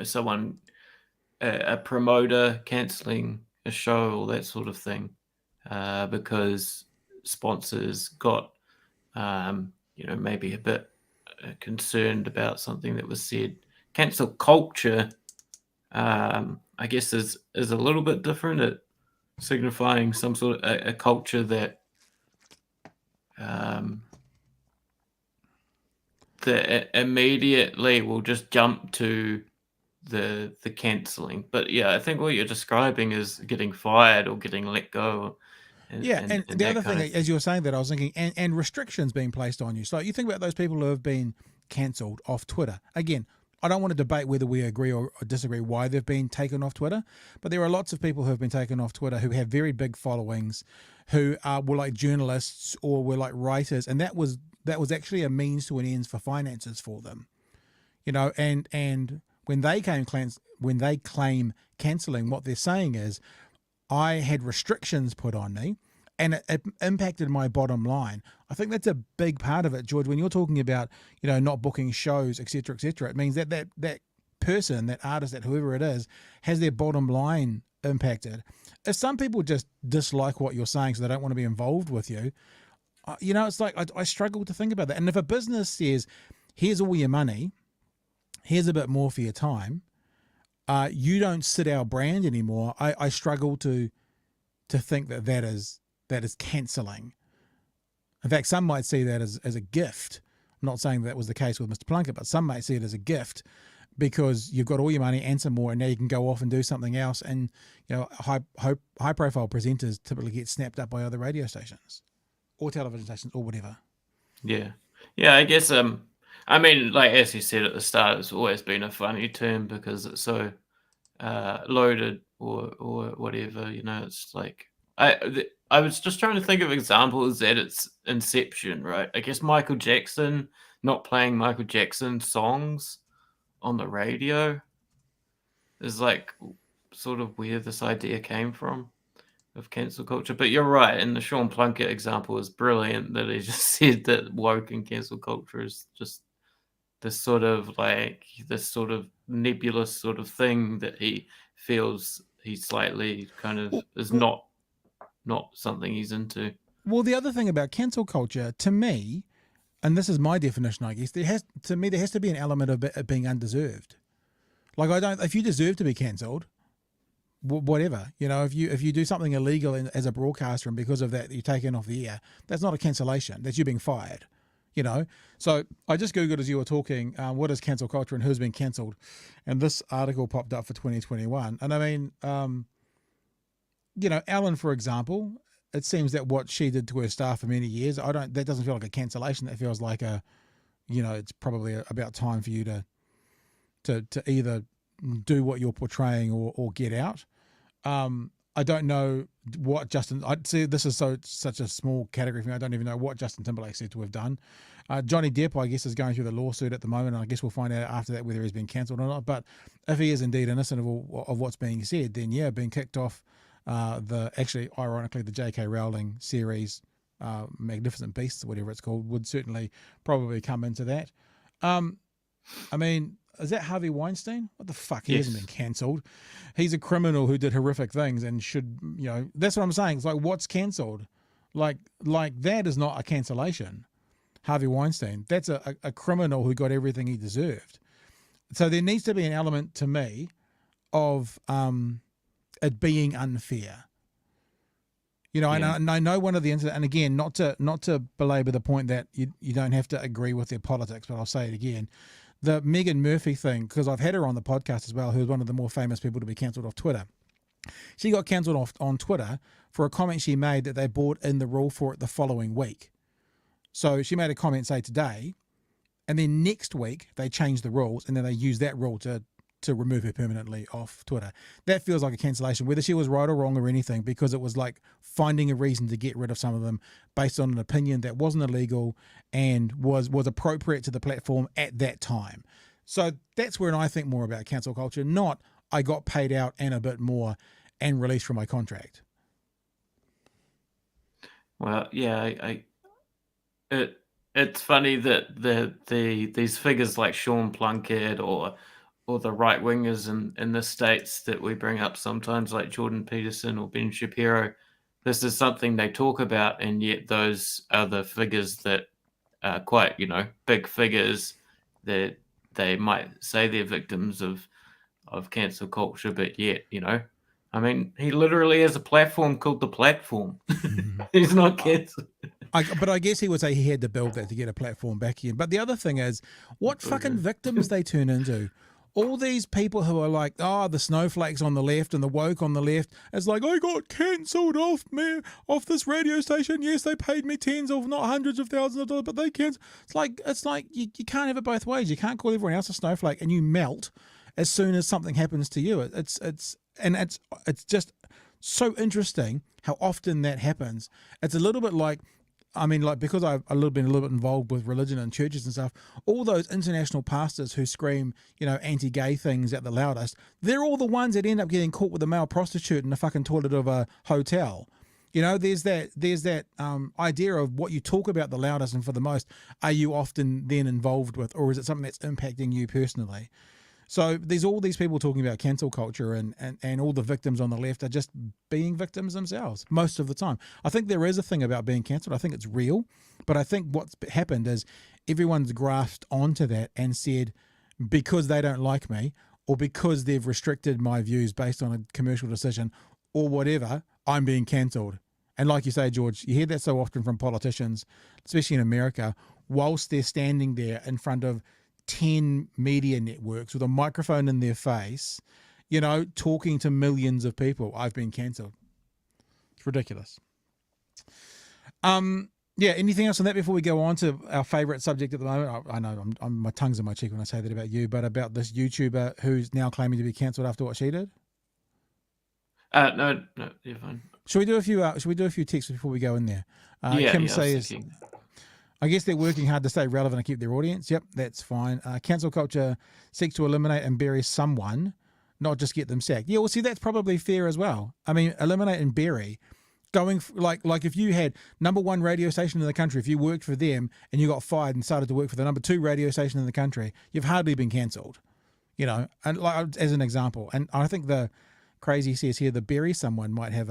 someone, a promoter cancelling a show or that sort of thing, because sponsors got, maybe a bit concerned about something that was said cancel culture, I guess, is a little bit different at signifying some sort of a culture that that immediately will just jump to the cancelling. But yeah, I think what you're describing is getting fired or getting let go. And the that other kind thing, of as you were saying that, I was thinking, and restrictions being placed on you. So you think about those people who have been cancelled off Twitter. Again, I don't want to debate whether we agree or disagree why they've been taken off Twitter, but there are lots of people who have been taken off Twitter who have very big followings, who were like journalists or were like writers, and that was actually a means to an end for finances for them, you know. And when they claim cancelling, what they're saying is, I had restrictions put on me, and it impacted my bottom line. I think that's a big part of it, George. When you're talking about, you know, not booking shows, etc., it means that person, that artist, that whoever it is, has their bottom line impacted. If some people just dislike what you're saying, so they don't want to be involved with you, you know, it's like I struggle to think about that. And if a business says, "Here's all your money, here's a bit more for your time," you don't sit our brand anymore. I struggle to think that is cancelling. In fact, some might see that as a gift. I'm not saying that was the case with Mr. Plunkett, but some might see it as a gift because you've got all your money and some more, and now you can go off and do something else. And, you know, high profile presenters typically get snapped up by other radio stations or television stations or whatever. Yeah. I guess I mean, like as you said at the start, it's always been a funny term because it's so loaded or whatever. You know, it's like I was just trying to think of examples at its inception, right? I guess Michael Jackson not playing Michael Jackson songs on the radio is like sort of where this idea came from of cancel culture. But you're right, and the Sean Plunkett example is brilliant that he just said that woke and cancel culture is just this sort of nebulous sort of thing that he feels he slightly kind of is not something he's into. Well, the other thing about cancel culture, to me, and this is my definition, I guess, there has to be an element of it being undeserved. Like, if you deserve to be cancelled, whatever, you know, if you do something illegal as a broadcaster and because of that you're taken off the air, that's not a cancellation. That's you being fired, you know. So I just Googled as you were talking, what is cancel culture and who's been cancelled, and this article popped up for 2021. And I mean, you know, Ellen, for example, it seems that what she did to her staff for many years, that doesn't feel like a cancellation. That feels like it's probably about time for you to either do what you're portraying or get out. I don't know what I'd say this is such a small category for me. I don't even know what Justin Timberlake said to have done. Johnny Depp, I guess, is going through the lawsuit at the moment, and I guess we'll find out after that whether he's been cancelled or not. But if he is indeed innocent of what's being said, then yeah, being kicked off ironically, the J.K. Rowling series, Magnificent Beasts, or whatever it's called, would certainly probably come into that. I mean, is that Harvey Weinstein? What the fuck? He hasn't been cancelled. He's a criminal who did horrific things and should, you know, that's what I'm saying. It's like, what's cancelled? Like that is not a cancellation. Harvey Weinstein, that's a criminal who got everything he deserved. So there needs to be an element to me of it being unfair. You know, Yeah. and I know one of the incidents, and again, not to belabor the point that you don't have to agree with their politics, but I'll say it again. The Megan Murphy thing, because I've had her on the podcast as well, who's one of the more famous people to be cancelled off Twitter. She got cancelled off on Twitter for a comment she made that they brought in the rule for it the following week. So she made a comment, say, today, and then next week they changed the rules, and then they used that rule to remove her permanently off Twitter. That feels like a cancellation, whether she was right or wrong or anything, because it was like finding a reason to get rid of some of them based on an opinion that wasn't illegal and was appropriate to the platform at that time. So that's where I think more about cancel culture, not I got paid out and a bit more and released from my contract. Well, yeah, it's funny that these figures like Sean Plunkett or the right wingers in the States that we bring up sometimes, like Jordan Peterson or Ben Shapiro, this is something they talk about, and yet those are the figures that are quite, you know, big figures that they might say they're victims of cancel culture, but yet, I mean, he literally has a platform called The Platform. He's not cancelled. But I guess he would say he had to build that to get a platform back in. But the other thing is, what fucking victims they turn into. All these people who are like, the snowflakes on the left and the woke on the left. It's like, I got cancelled off this radio station. Yes, they paid me tens of, not hundreds of thousands of dollars, but they cancelled. It's like you can't have it both ways. You can't call everyone else a snowflake and you melt as soon as something happens to you. It's just so interesting how often that happens. It's a little bit like, because I've been a little bit involved with religion and churches and stuff, all those international pastors who scream, anti-gay things at the loudest, they're all the ones that end up getting caught with a male prostitute in the fucking toilet of a hotel. There's that idea of what you talk about the loudest and for the most, are you often then involved with, or is it something that's impacting you personally? So there's all these people talking about cancel culture and all the victims on the left are just being victims themselves most of the time. I think there is a thing about being cancelled. I think it's real. But I think what's happened is everyone's grasped onto that and said, because they don't like me or because they've restricted my views based on a commercial decision or whatever, I'm being cancelled. And like you say, George, you hear that so often from politicians, especially in America, whilst they're standing there in front of 10 media networks with a microphone in their face, talking to millions of people. I've been cancelled. It's ridiculous. Anything else on that before we go on to our favourite subject at the moment? I know my tongue's in my cheek when I say that about you, but about this YouTuber who's now claiming to be cancelled after what she did? No, you're fine. Should we do a few texts before we go in there? Kim says, I guess they're working hard to stay relevant and keep their audience. Yep, that's fine. Cancel culture seeks to eliminate and bury someone, not just get them sacked. Yeah, well, see, that's probably fair as well. I mean, eliminate and bury, going like if you had number one radio station in the country, if you worked for them and you got fired and started to work for the number two radio station in the country, you've hardly been cancelled, and like as an example. And I think the crazy says here, the bury someone might have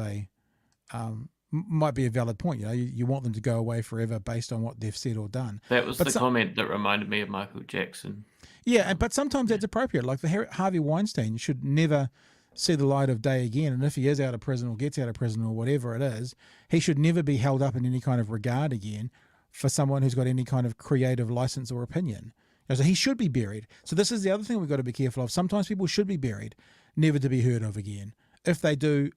might be a valid point. You want them to go away forever based on what they've said or done. That was the comment that reminded me of Michael Jackson. Yeah, but sometimes that's appropriate. Like the Harvey Weinstein should never see the light of day again. And if he is out of prison or gets out of prison or whatever it is, he should never be held up in any kind of regard again for someone who's got any kind of creative license or opinion. So he should be buried. So this is the other thing we've got to be careful of. Sometimes people should be buried, never to be heard of again, if they do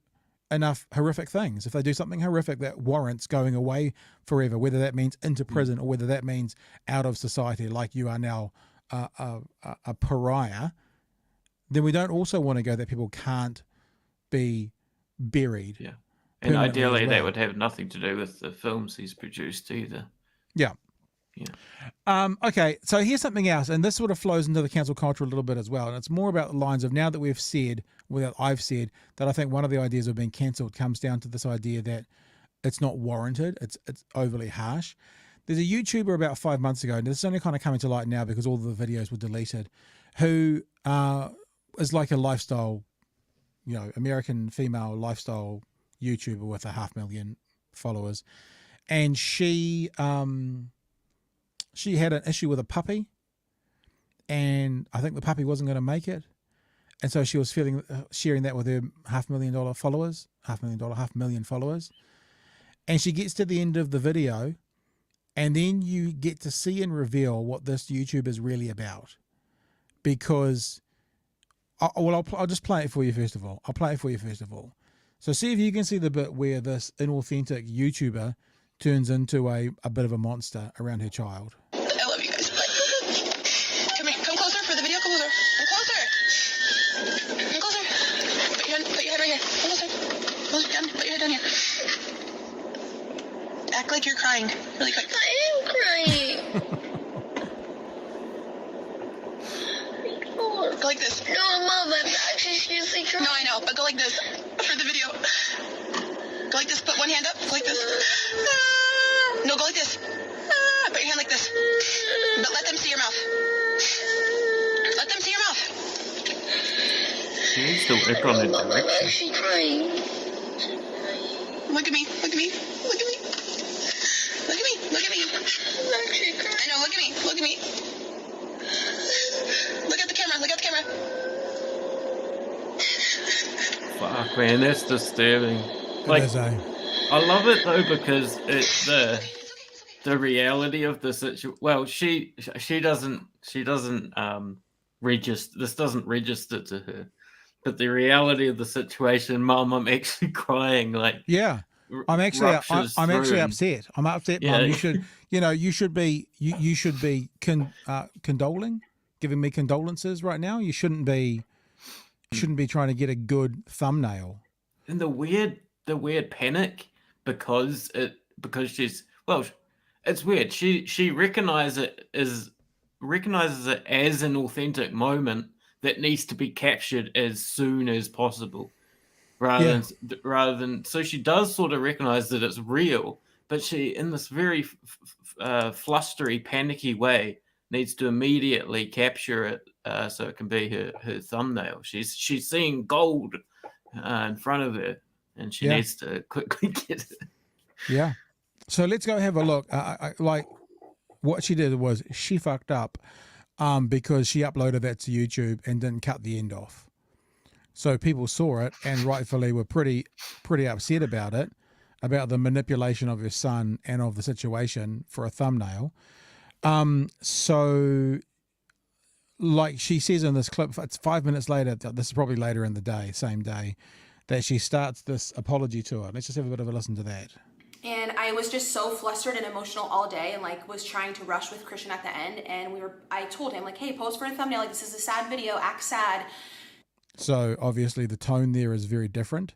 enough horrific things. If they do something horrific that warrants going away forever, whether that means into prison or whether that means out of society, like you are now a pariah, then we don't also want to go that people can't be buried. Yeah. And ideally that would have nothing to do with the films he's produced either. Yeah. Yeah. Okay, so here's something else, and this sort of flows into the cancel culture a little bit as well, and it's more about the lines of now that we've said, that I've said, that I think one of the ideas of being cancelled comes down to this idea that it's not warranted, it's overly harsh. There's a YouTuber about 5 months ago, and this is only kind of coming to light now because all the videos were deleted, who is like a lifestyle, American female lifestyle YouTuber with 500,000 followers, and she had an issue with a puppy, and I think the puppy wasn't going to make it, and so she was sharing that with her $500,000 followers, $500,000 followers, and she gets to the end of the video, and then you get to see and reveal what this YouTube is really about, because, I'll just play it for you first of all. So see if you can see the bit where this inauthentic YouTuber turns into a bit of a monster around her child. I love you guys. Come here. Come closer for the video. Come closer. Come closer. Put your head right here. Come closer. Closer down. Put your head down here. Act like you're crying. Really quick. I am crying. Go like this. No, Mom, I'm actually seriously crying. No, I know, but go like this for the video. Go like this. Put one hand up. Go like this. No, go like this. Put your hand like this. But let them see your mouth. Let them see your mouth. She needs to work on her direction. I'm actually crying. Look at me. Look at me. Look at me. Look at me. Look at me. I'm actually crying. I know. Look at me. Look at me. Look at the camera. Look at the camera. Fuck, man, that's disturbing. Like, is, eh? I love it though because it's the reality of the situation. Well, she doesn't register. This doesn't register to her, but the reality of the situation, Mum, I'm actually crying. Like, Yeah. I'm actually upset. I'm upset, Yeah. Mum. You should be condoling, giving me condolences right now. You shouldn't be trying to get a good thumbnail. And the weird panic because she's, well, it's weird. She recognizes it as an authentic moment that needs to be captured as soon as possible. Rather than so she does sort of recognize that it's real, but she, in this very flustery, panicky way, needs to immediately capture it so it can be her thumbnail. She's seeing gold in front of her, and she needs to quickly get it. Yeah. So let's go have a look. Like what she did was she fucked up because she uploaded that to YouTube and didn't cut the end off. So people saw it and rightfully were pretty upset about it, about the manipulation of her son and of the situation for a thumbnail. So like she says in this clip, it's 5 minutes later, this is probably later in the day, same day, that she starts this apology tour. Let's just have a bit of a listen to that. And I was just so flustered and emotional all day, and like was trying to rush with Christian at the end. And I told him like, hey, pose for a thumbnail. Like, this is a sad video, act sad. So obviously the tone there is very different.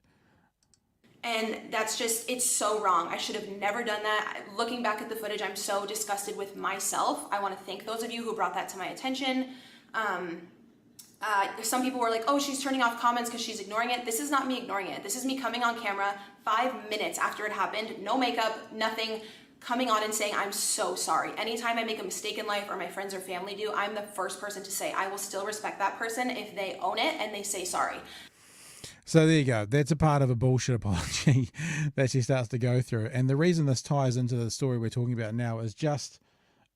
And that's just, it's so wrong. I should have never done that. Looking back at the footage, I'm so disgusted with myself. I want to thank those of you who brought that to my attention. Some people were like, oh, she's turning off comments because she's ignoring it. This is not me ignoring it. This is me coming on camera 5 minutes after it happened, no makeup, nothing, coming on and saying, I'm so sorry. Anytime I make a mistake in life or my friends or family do, I'm the first person to say, I will still respect that person if they own it and they say sorry. So there you go. That's a part of a bullshit apology that she starts to go through. And the reason this ties into the story we're talking about now is just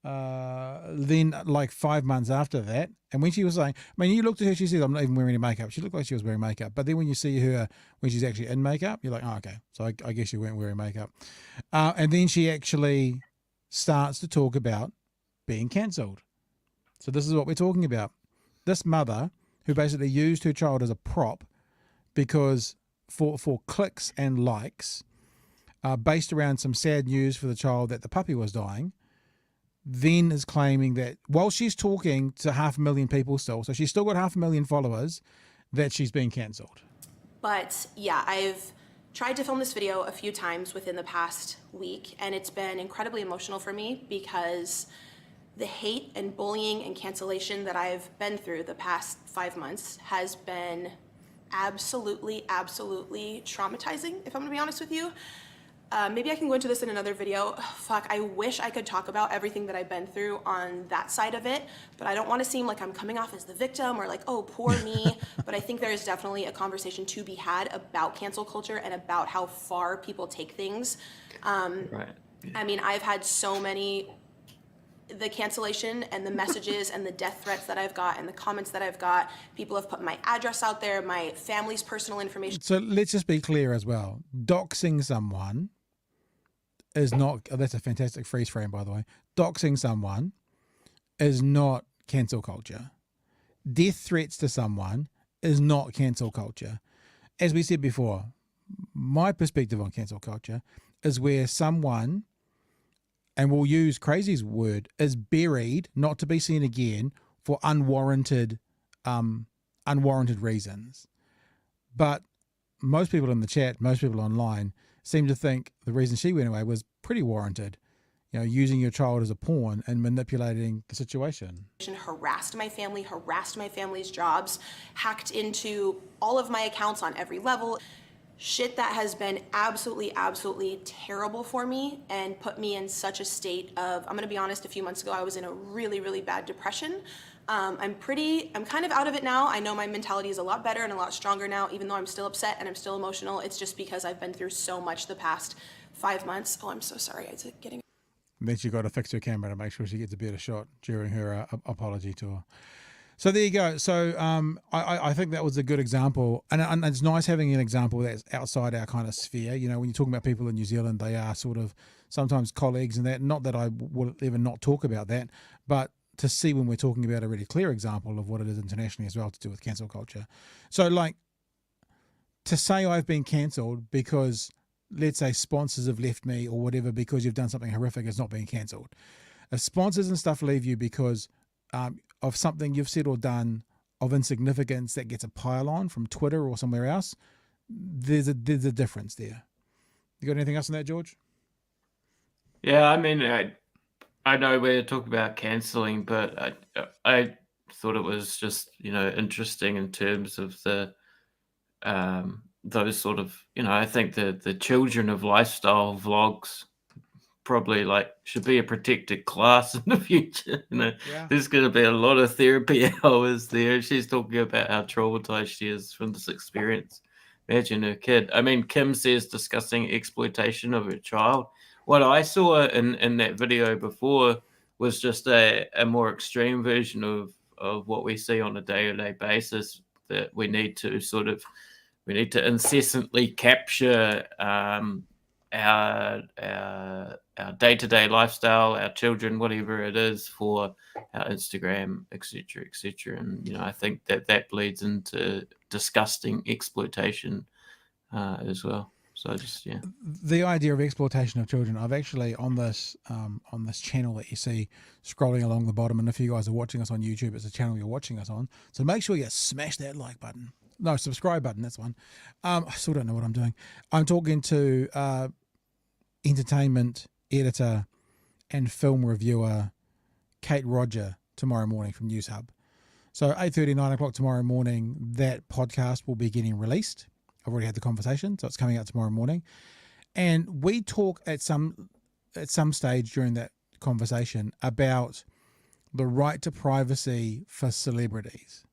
then like 5 months after that. And when she was saying, I mean, you looked at her, she said, I'm not even wearing any makeup. She looked like she was wearing makeup. But then when you see her, when she's actually in makeup, you're like, oh, okay. So I guess you weren't wearing makeup. And then she actually starts to talk about being cancelled. So this is what we're talking about. This mother who basically used her child as a prop because for clicks and likes, based around some sad news for the child that the puppy was dying, then is claiming that while she's talking to 500,000 people still, so she's still got 500,000 followers, that she's being cancelled. But yeah, I've tried to film this video a few times within the past week, and it's been incredibly emotional for me because the hate and bullying and cancellation that I've been through the past 5 months has been absolutely traumatizing, if I'm gonna be honest with you. Maybe I can go into this in another video. Fuck, I wish I could talk about everything that I've been through on that side of it, but I don't want to seem like I'm coming off as the victim or like, oh, poor me. But I think there is definitely a conversation to be had about cancel culture and about how far people take things. Right. I mean, I've had so many, the cancellation and the messages and the death threats that I've got and the comments that I've got. People have put my address out there, my family's personal information. So let's just be clear as well. Doxing someone is not, that's a fantastic freeze frame, by the way. Doxing someone is not cancel culture. Death threats to someone is not cancel culture. As we said before, my perspective on cancel culture is where someone, and we'll use Crazy's word, is buried, not to be seen again, for unwarranted reasons. But most people in the chat, most people online, seem to think the reason she went away was pretty warranted. You know, using your child as a pawn and manipulating the situation. Harassed my family, harassed my family's jobs, hacked into all of my accounts on every level. Shit that has been absolutely terrible for me and put me in such a state of, I'm gonna be honest, a few months ago I was in a really bad depression. I'm kind of out of it now. I know my mentality is a lot better and a lot stronger now, even though I'm still upset and I'm still emotional. It's just because I've been through so much the past 5 months. Oh, I'm so sorry. It's getting. And then she got to fix her camera to make sure she gets a better shot during her apology tour. So there you go. So I think that was a good example, and it's nice having an example that's outside our kind of sphere. You know, when you're talking about people in New Zealand, they are sort of sometimes colleagues, and that. Not that I would ever not talk about that, but to see when we're talking about a really clear example of what it is internationally as well to do with cancel culture. So like to say I've been cancelled because, let's say, sponsors have left me or whatever because you've done something horrific is not being cancelled. If sponsors and stuff leave you because of something you've said or done of insignificance that gets a pile on from Twitter or somewhere else, there's a difference there. You got anything else on that, George? Yeah, I mean, I know we're talking about cancelling, but I thought it was just, interesting in terms of the those sort of, I think the children of lifestyle vlogs probably should be a protected class in the future. Yeah. There's going to be a lot of therapy hours there. She's talking about how traumatized she is from this experience. Imagine her kid. I mean, Kim says discussing exploitation of her child. What I saw in that video before was just a more extreme version of what we see on a day-to-day basis, that we need to incessantly capture our day-to-day lifestyle, our children, whatever it is, for our Instagram, etc., etc. And I think that leads into disgusting exploitation as well. So the idea of exploitation of children. I've actually on this channel that you see scrolling along the bottom, and if you guys are watching us on YouTube, it's a channel you're watching us on. So make sure you smash that like button. No, subscribe button. That's one. I still don't know what I'm doing. I'm talking to entertainment editor and film reviewer Kate Roger tomorrow morning from News Hub. So 8:30, 9 o'clock tomorrow morning, that podcast will be getting released. I've already had the conversation, so it's coming out tomorrow morning. And we talk at some stage during that conversation about the right to privacy for celebrities.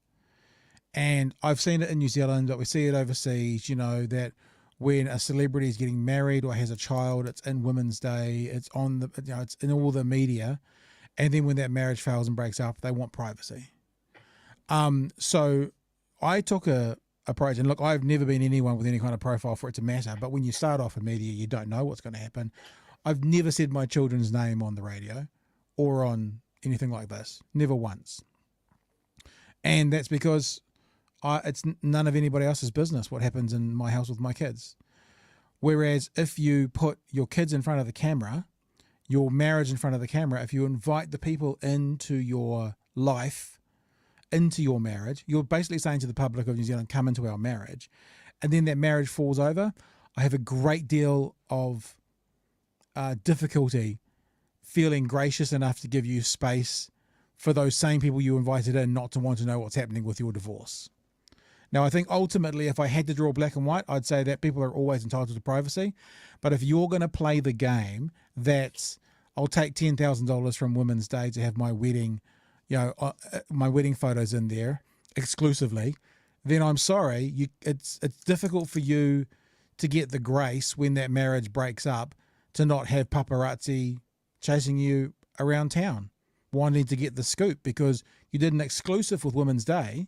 And I've seen it in New Zealand, but we see it overseas, that when a celebrity is getting married or has a child, it's in Women's Day, it's on it's in all the media. And then when that marriage fails and breaks up, they want privacy. So I took a approach, and look, I've never been anyone with any kind of profile for it to matter, but when you start off in media, you don't know what's going to happen. I've never said my children's name on the radio or on anything like this, never once. And that's because it's none of anybody else's business what happens in my house with my kids. Whereas if you put your kids in front of the camera, your marriage in front of the camera, if you invite the people into your life, into your marriage, you're basically saying to the public of New Zealand, come into our marriage. And then that marriage falls over. I have a great deal of difficulty feeling gracious enough to give you space for those same people you invited in not to want to know what's happening with your divorce. Now, I think ultimately, if I had to draw black and white, I'd say that people are always entitled to privacy. But if you're going to play the game that's, I'll take $10,000 from Women's Day to have my wedding, my wedding photos in there exclusively, then I'm sorry, it's difficult for you to get the grace when that marriage breaks up to not have paparazzi chasing you around town, wanting to get the scoop because you did an exclusive with Women's Day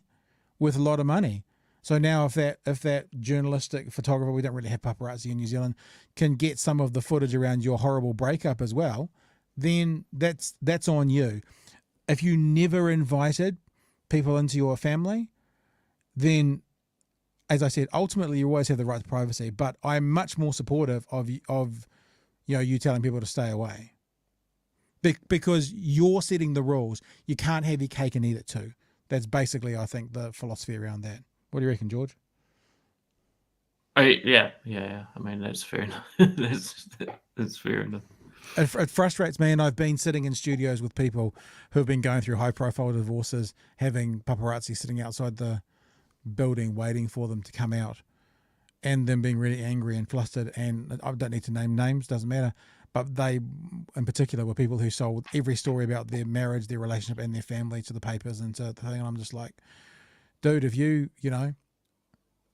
with a lot of money. So now if that journalistic photographer, we don't really have paparazzi in New Zealand, can get some of the footage around your horrible breakup as well, then that's on you. If you never invited people into your family, then, as I said, ultimately you always have the right to privacy. But I'm much more supportive of you telling people to stay away, because you're setting the rules. You can't have your cake and eat it too. That's basically, I think, the philosophy around that. What do you reckon, George? Yeah. I mean, that's fair enough. that's fair enough. It frustrates me, and I've been sitting in studios with people who have been going through high-profile divorces, having paparazzi sitting outside the building waiting for them to come out, and them being really angry and flustered. And I don't need to name names, doesn't matter. But they, in particular, were people who sold every story about their marriage, their relationship, and their family to the papers and to the thing. And I'm just like, dude, if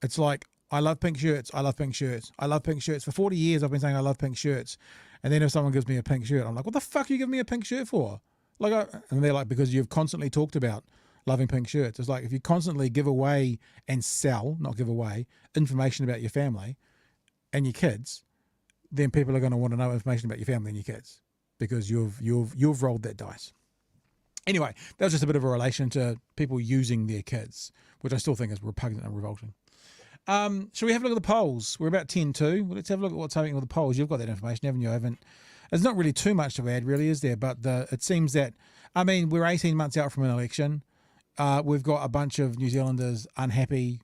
it's like, I love pink shirts. I love pink shirts. I love pink shirts. For 40 years, I've been saying I love pink shirts. And then if someone gives me a pink shirt, I'm like, what the fuck are you giving me a pink shirt for? And they're like, because you've constantly talked about loving pink shirts. It's like if you constantly give away and sell, not give away, information about your family and your kids, then people are going to want to know information about your family and your kids because you've rolled that dice. Anyway, that was just a bit of a relation to people using their kids, which I still think is repugnant and revolting. Shall we have a look at the polls? We're about 10-2. Well, let's have a look at what's happening with the polls. You've got that information, haven't you? There's not really too much to add, really, is there? But it seems that, I mean, we're 18 months out from an election. We've got a bunch of New Zealanders unhappy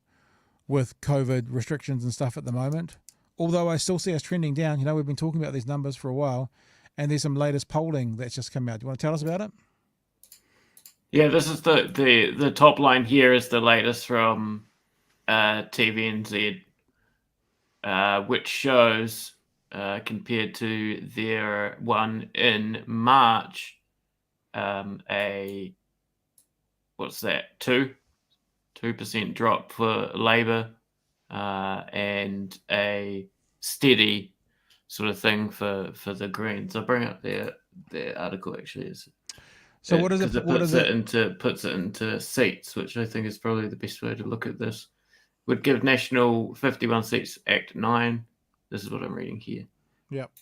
with COVID restrictions and stuff at the moment. Although I still see us trending down. You know, we've been talking about these numbers for a while, and there's some latest polling that's just come out. Do you want to tell us about it? Yeah, this is the top line here is the latest from TVNZ, which shows compared to their one in March, what's that, 2% drop for Labour, and a steady sort of thing for the Greens. I'll bring up their article actually. So what is it? Puts it into seats, which I think is probably the best way to look at this. Would give National 51 seats, Act 9. This is what I'm reading here. Yep.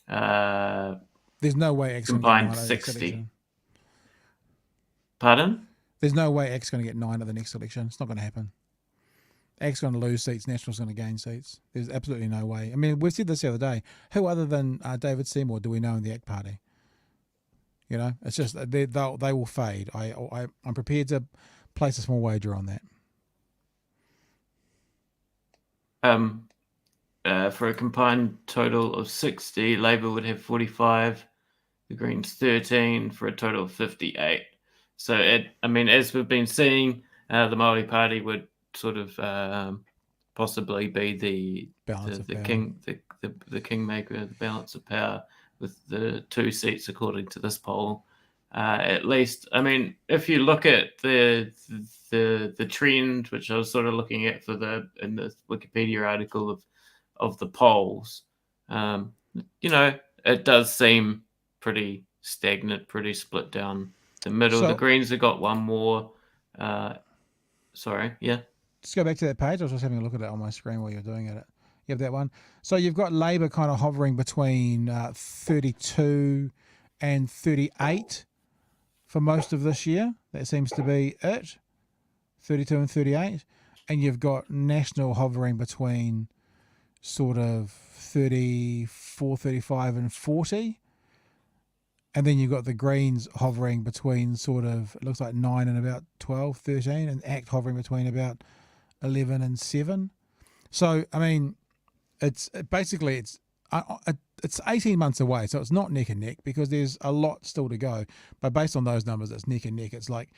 There's no way X combined 60. Pardon? There's no way X going to get 9 at the next election. It's not going to happen. X going to lose seats. National's going to gain seats. There's absolutely no way. I mean, we said this the other day. Who other than David Seymour do we know in the ACT Party? You know, it's just they will fade. I'm prepared to place a small wager on that. For a combined total of 60, Labour would have 45, the Greens 13, for a total of 58. So, as we've been seeing, the Māori Party would sort of possibly be the kingmaker, the balance of power, with the 2 seats according to this poll. At least, I mean, if you look at the trend, which I was sort of looking at in the Wikipedia article of the polls, you know, it does seem pretty stagnant, pretty split down the middle. So, the Greens have got one more. Sorry, yeah. Just go back to that page. I was just having a look at it on my screen while you're doing it. You have that one. So you've got Labour kind of hovering between 32 and 38 for most of this year. That seems to be it. 32 and 38. And you've got National hovering between sort of 34, 35 and 40. And then you've got the Greens hovering between sort of, it looks like 9 and about 12, 13. And ACT hovering between about 11 and 7. So, I mean, it's 18 months away, so it's not neck and neck because there's a lot still to go. But based on those numbers, it's neck and neck. It's like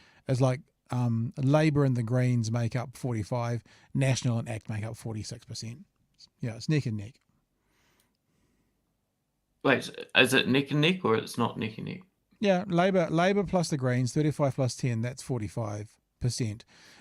Labour and the Greens make up 45, National and ACT make up 46%. Yeah, it's neck and neck. Wait, is it neck and neck or it's not neck and neck? Yeah, Labour plus the Greens, 35 plus 10, that's 45%.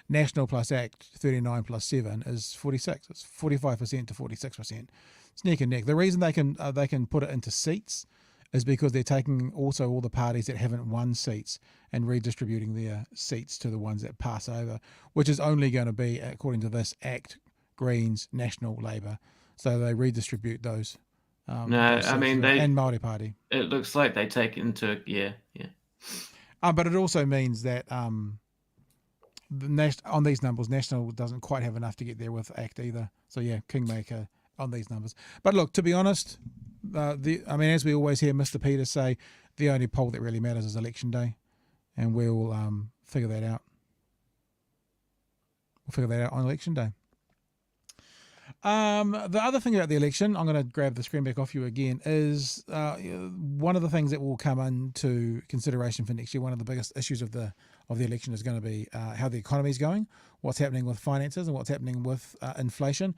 National plus ACT, 39 plus 7 is 46. It's 45% to 46%. It's neck and neck. The reason they can put it into seats is because they're taking also all the parties that haven't won seats and redistributing their seats to the ones that pass over, which is only going to be, according to this, ACT, Greens, National, Labour. So they redistribute those. No, those I mean, and Māori Party. It looks like they take into, yeah. But it also means that on these numbers, National doesn't quite have enough to get there with ACT either. So yeah, kingmaker on these numbers. But look, to be honest, as we always hear Mr. Peters say, the only poll that really matters is election day, and we'll figure that out. We'll figure that out on election day. The other thing about the election, I'm going to grab the screen back off you again, is one of the things that will come into consideration for next year. One of the biggest issues of the election is going to be how the economy is going, what's happening with finances, and what's happening with inflation.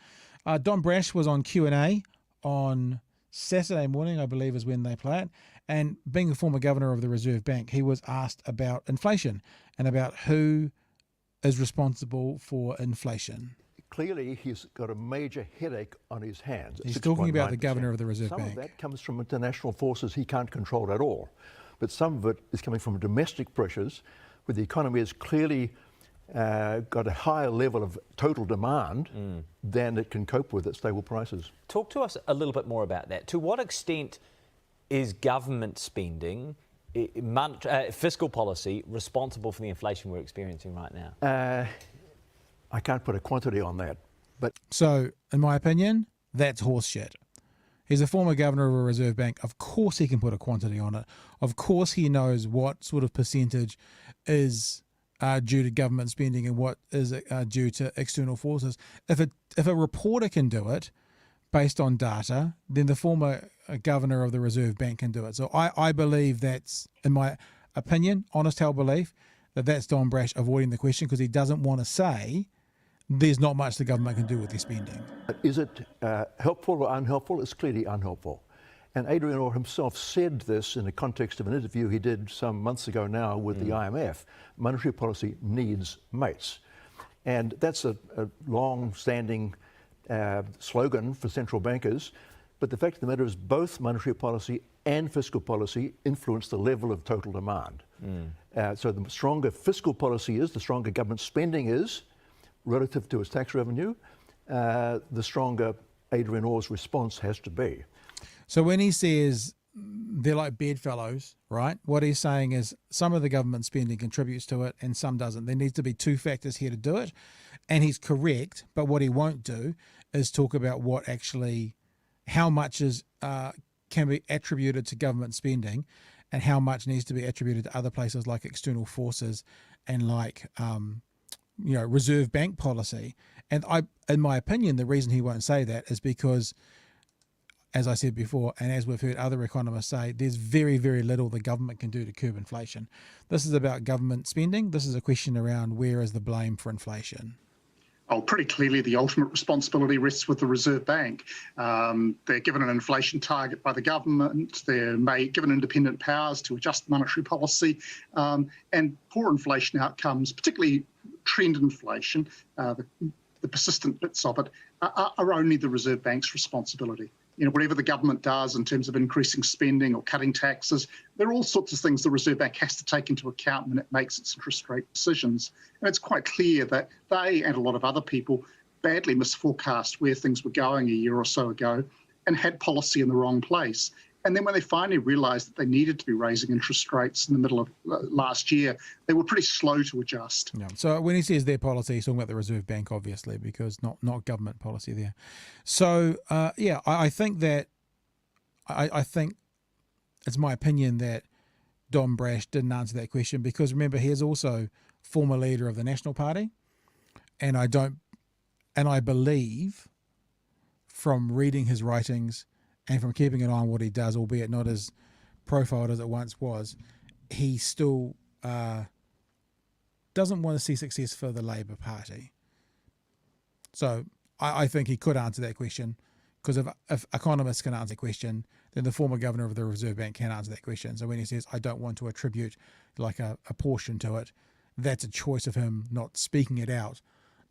Don Brash was on Q&A on Saturday morning, I believe is when they play it. And being the former governor of the Reserve Bank, he was asked about inflation and about who is responsible for inflation. Clearly, he's got a major headache on his hands. He's talking about the governor of the Reserve Bank. Some of that comes from international forces he can't control at all. But some of it is coming from domestic pressures, where the economy is clearly got a higher level of total demand than it can cope with at stable prices. Talk to us a little bit more about that. To what extent is government spending, fiscal policy, responsible for the inflation we're experiencing right now? I can't put a quantity on that. But So, in my opinion, that's horseshit. He's a former governor of a reserve bank. Of course he can put a quantity on it. Of course he knows what sort of percentage is due to government spending and what is due to external forces. If a reporter can do it based on data, then the former governor of the Reserve Bank can do it. So I believe that's, in my opinion, honest held belief, that's Don Brash avoiding the question because he doesn't want to say there's not much the government can do with their spending. Is it helpful or unhelpful? It's clearly unhelpful. And Adrian Orr himself said this in the context of an interview he did some months ago now with the IMF. Monetary policy needs mates. And that's a long-standing slogan for central bankers. But the fact of the matter is both monetary policy and fiscal policy influence the level of total demand. So the stronger fiscal policy is, the stronger government spending is, relative to its tax revenue, the stronger Adrian Orr's response has to be. So when he says they're like bedfellows, right? What he's saying is some of the government spending contributes to it and some doesn't. There needs to be two factors here to do it. And he's correct, but what he won't do is talk about what actually, how much is can be attributed to government spending and how much needs to be attributed to other places like external forces and like reserve bank policy. And in my opinion, the reason he won't say that is because, as I said before, and as we've heard other economists say, there's very, very little the government can do to curb inflation. This is about government spending. This is a question around where is the blame for inflation. Oh, pretty clearly the ultimate responsibility rests with the Reserve Bank. They're given an inflation target by the government. They're given independent powers to adjust monetary policy. And poor inflation outcomes, particularly trend inflation, the persistent bits of it, are only the Reserve Bank's responsibility. Whatever the government does in terms of increasing spending or cutting taxes, there are all sorts of things the Reserve Bank has to take into account when it makes its interest rate decisions. And it's quite clear that they and a lot of other people badly misforecast where things were going a year or so ago and had policy in the wrong place. And then when they finally realised that they needed to be raising interest rates in the middle of last year, they were pretty slow to adjust. Yeah. So when he says their policy, he's talking about the Reserve Bank, obviously, because not government policy there. So, I think that I think it's my opinion that Don Brash didn't answer that question because, remember, he is also former leader of the National Party. And I believe from reading his writings and from keeping an eye on what he does, albeit not as profiled as it once was, he still doesn't want to see success for the Labour Party. So I think he could answer that question because if economists can answer that question, then the former governor of the Reserve Bank can answer that question. So when he says, I don't want to attribute like a portion to it, that's a choice of him not speaking it out,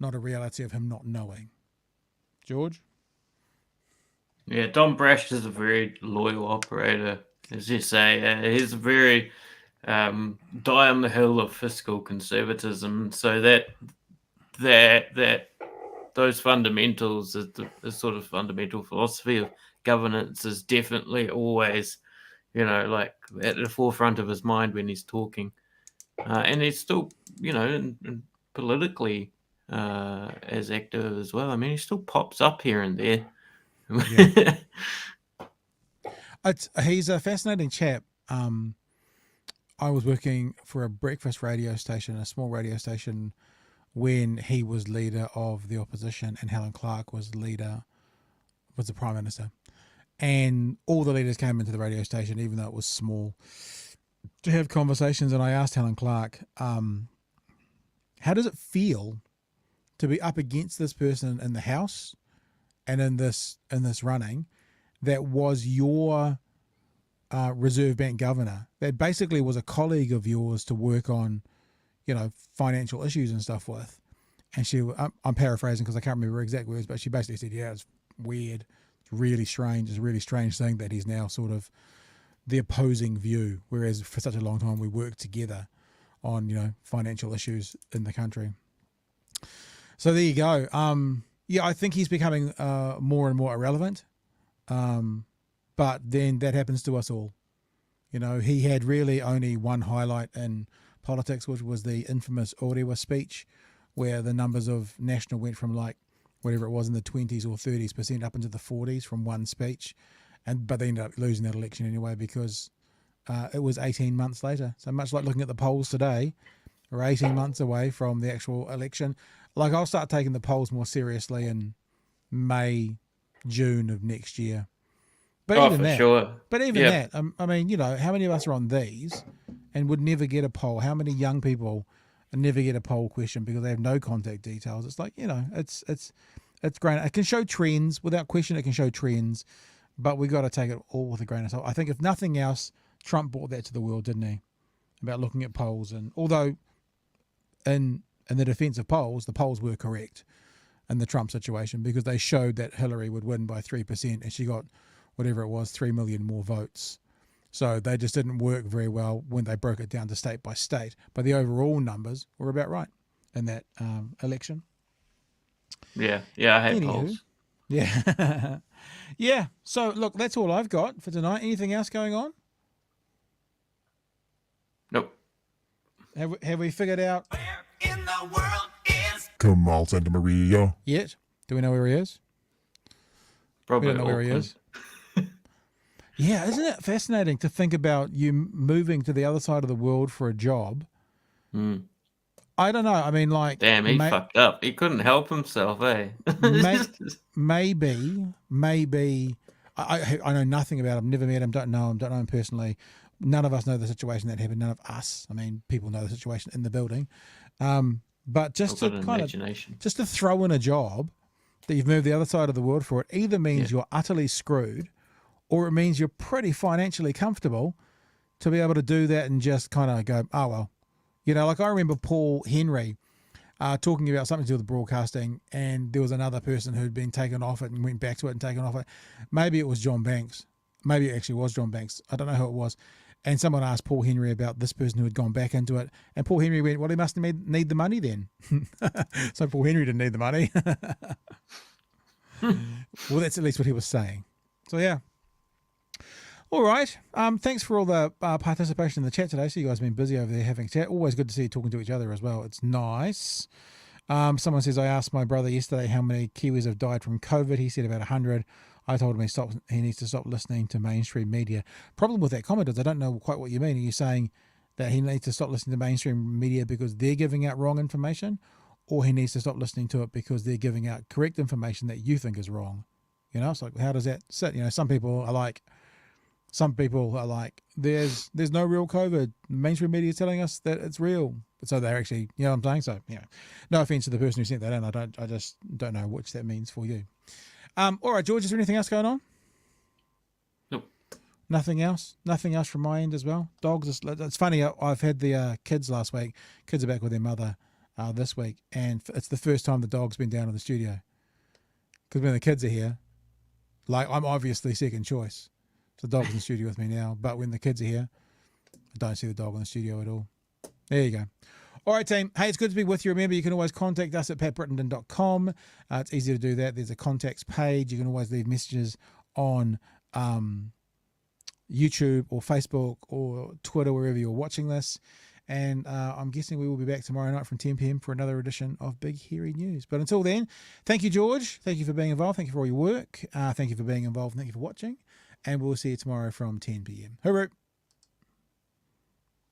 not a reality of him not knowing. George? Yeah, Don Brash is a very loyal operator, as you say. He's a very die on the hill of fiscal conservatism. So that those fundamentals, the sort of fundamental philosophy of governance, is definitely always, like at the forefront of his mind when he's talking, and he's still, politically as active as well. I mean, he still pops up here and there. Yeah. He's a fascinating chap. I was working for a breakfast radio station, a small radio station, when he was leader of the opposition and Helen Clark was the Prime Minister. And all the leaders came into the radio station, even though it was small, to have conversations. And I asked Helen Clark, how does it feel to be up against this person in the House and in this running that was your Reserve Bank governor, that basically was a colleague of yours to work on, financial issues and stuff with? And I'm paraphrasing because I can't remember her exact words, but she basically said, yeah, it's weird. It's really strange. It's a really strange thing that he's now sort of the opposing view, whereas for such a long time we worked together on, financial issues in the country. So there you go. Yeah, I think he's becoming more and more irrelevant. But then that happens to us all. You know, he had really only one highlight in politics, which was the infamous Orewa speech, where the numbers of National went from like whatever it was in the 20s or 30% up into the 40s from one speech. But they ended up losing that election anyway because it was 18 months later. So much like looking at the polls today, we're 18 months away from the actual election. Like I'll start taking the polls more seriously in May, June of next year. But even that, sure. But even that, I mean, you know, how many of us are on these and would never get a poll? How many young people never get a poll question because they have no contact details? It's like, you know, it's great. It can show trends without question. It can show trends, but we got to take it all with a grain of salt. I think if nothing else, Trump brought that to the world, didn't he? About looking at polls, and although in the defense of polls, the polls were correct in the Trump situation because they showed that Hillary would win by 3% and she got whatever it was, 3 million more votes. So they just didn't work very well when they broke it down to state by state. But the overall numbers were about right in that election. Yeah, I hate polls. Yeah. Yeah. So, look, that's all I've got for tonight. Anything else going on? Nope. Have we figured out? In the world is Kamahl Santamaria. Yet? Do we know where he is? Probably we don't know where he is. Yeah, isn't it fascinating to think about you moving to the other side of the world for a job? I don't know. I mean, like... Damn, he fucked up. He couldn't help himself, eh? maybe... I know nothing about him, never met him, don't know him personally. None of us know the situation that happened, none of us. I mean, people know the situation in the building. But just to kind of... Just to throw in a job that you've moved the other side of the world for, it either means you're utterly screwed or it means you're pretty financially comfortable to be able to do that and just kind of go, oh, well. You know, like I remember Paul Henry talking about something to do with broadcasting, and there was another person who'd been taken off it and went back to it and taken off it. Maybe it was John Banks. Maybe it actually was John Banks. I don't know who it was. And someone asked Paul Henry about this person who had gone back into it. And Paul Henry went, well, he must need the money then. So Paul Henry didn't need the money. Well, that's at least what he was saying. So, yeah. All right. Thanks for all the participation in the chat today. So you guys have been busy over there having chat. Always good to see you talking to each other as well. It's nice. Someone says, I asked my brother yesterday how many Kiwis have died from COVID. He said about 100. I told him he needs to stop listening to mainstream media. Problem with that comment is I don't know quite what you mean. Are you saying that he needs to stop listening to mainstream media because they're giving out wrong information, or he needs to stop listening to it because they're giving out correct information that you think is wrong? You know, it's like, how does that sit? You know, some people are like, there's no real COVID. Mainstream media is telling us that it's real. So they're actually, you know what I'm saying? So, you know, no offense to the person who sent that in. I just don't know which that means for you. All right, George, is there anything else going on? Nope. Nothing else? Nothing else from my end as well? Dogs, it's funny, I've had the kids last week. Kids are back with their mother this week, and it's the first time the dog's been down in the studio. Because when the kids are here, like, I'm obviously second choice. So the dog's in the studio with me now, but when the kids are here, I don't see the dog in the studio at all. There you go. All right, team. Hey, it's good to be with you. Remember, you can always contact us at patbrittenden.com. It's easy to do that. There's a contacts page. You can always leave messages on YouTube or Facebook or Twitter, wherever you're watching this. And I'm guessing we will be back tomorrow night from 10 p.m. for another edition of Big Hairy News. But until then, thank you, George. Thank you for being involved. Thank you for all your work. Thank you for being involved. Thank you for watching. And we'll see you tomorrow from 10 p.m. Hooroo.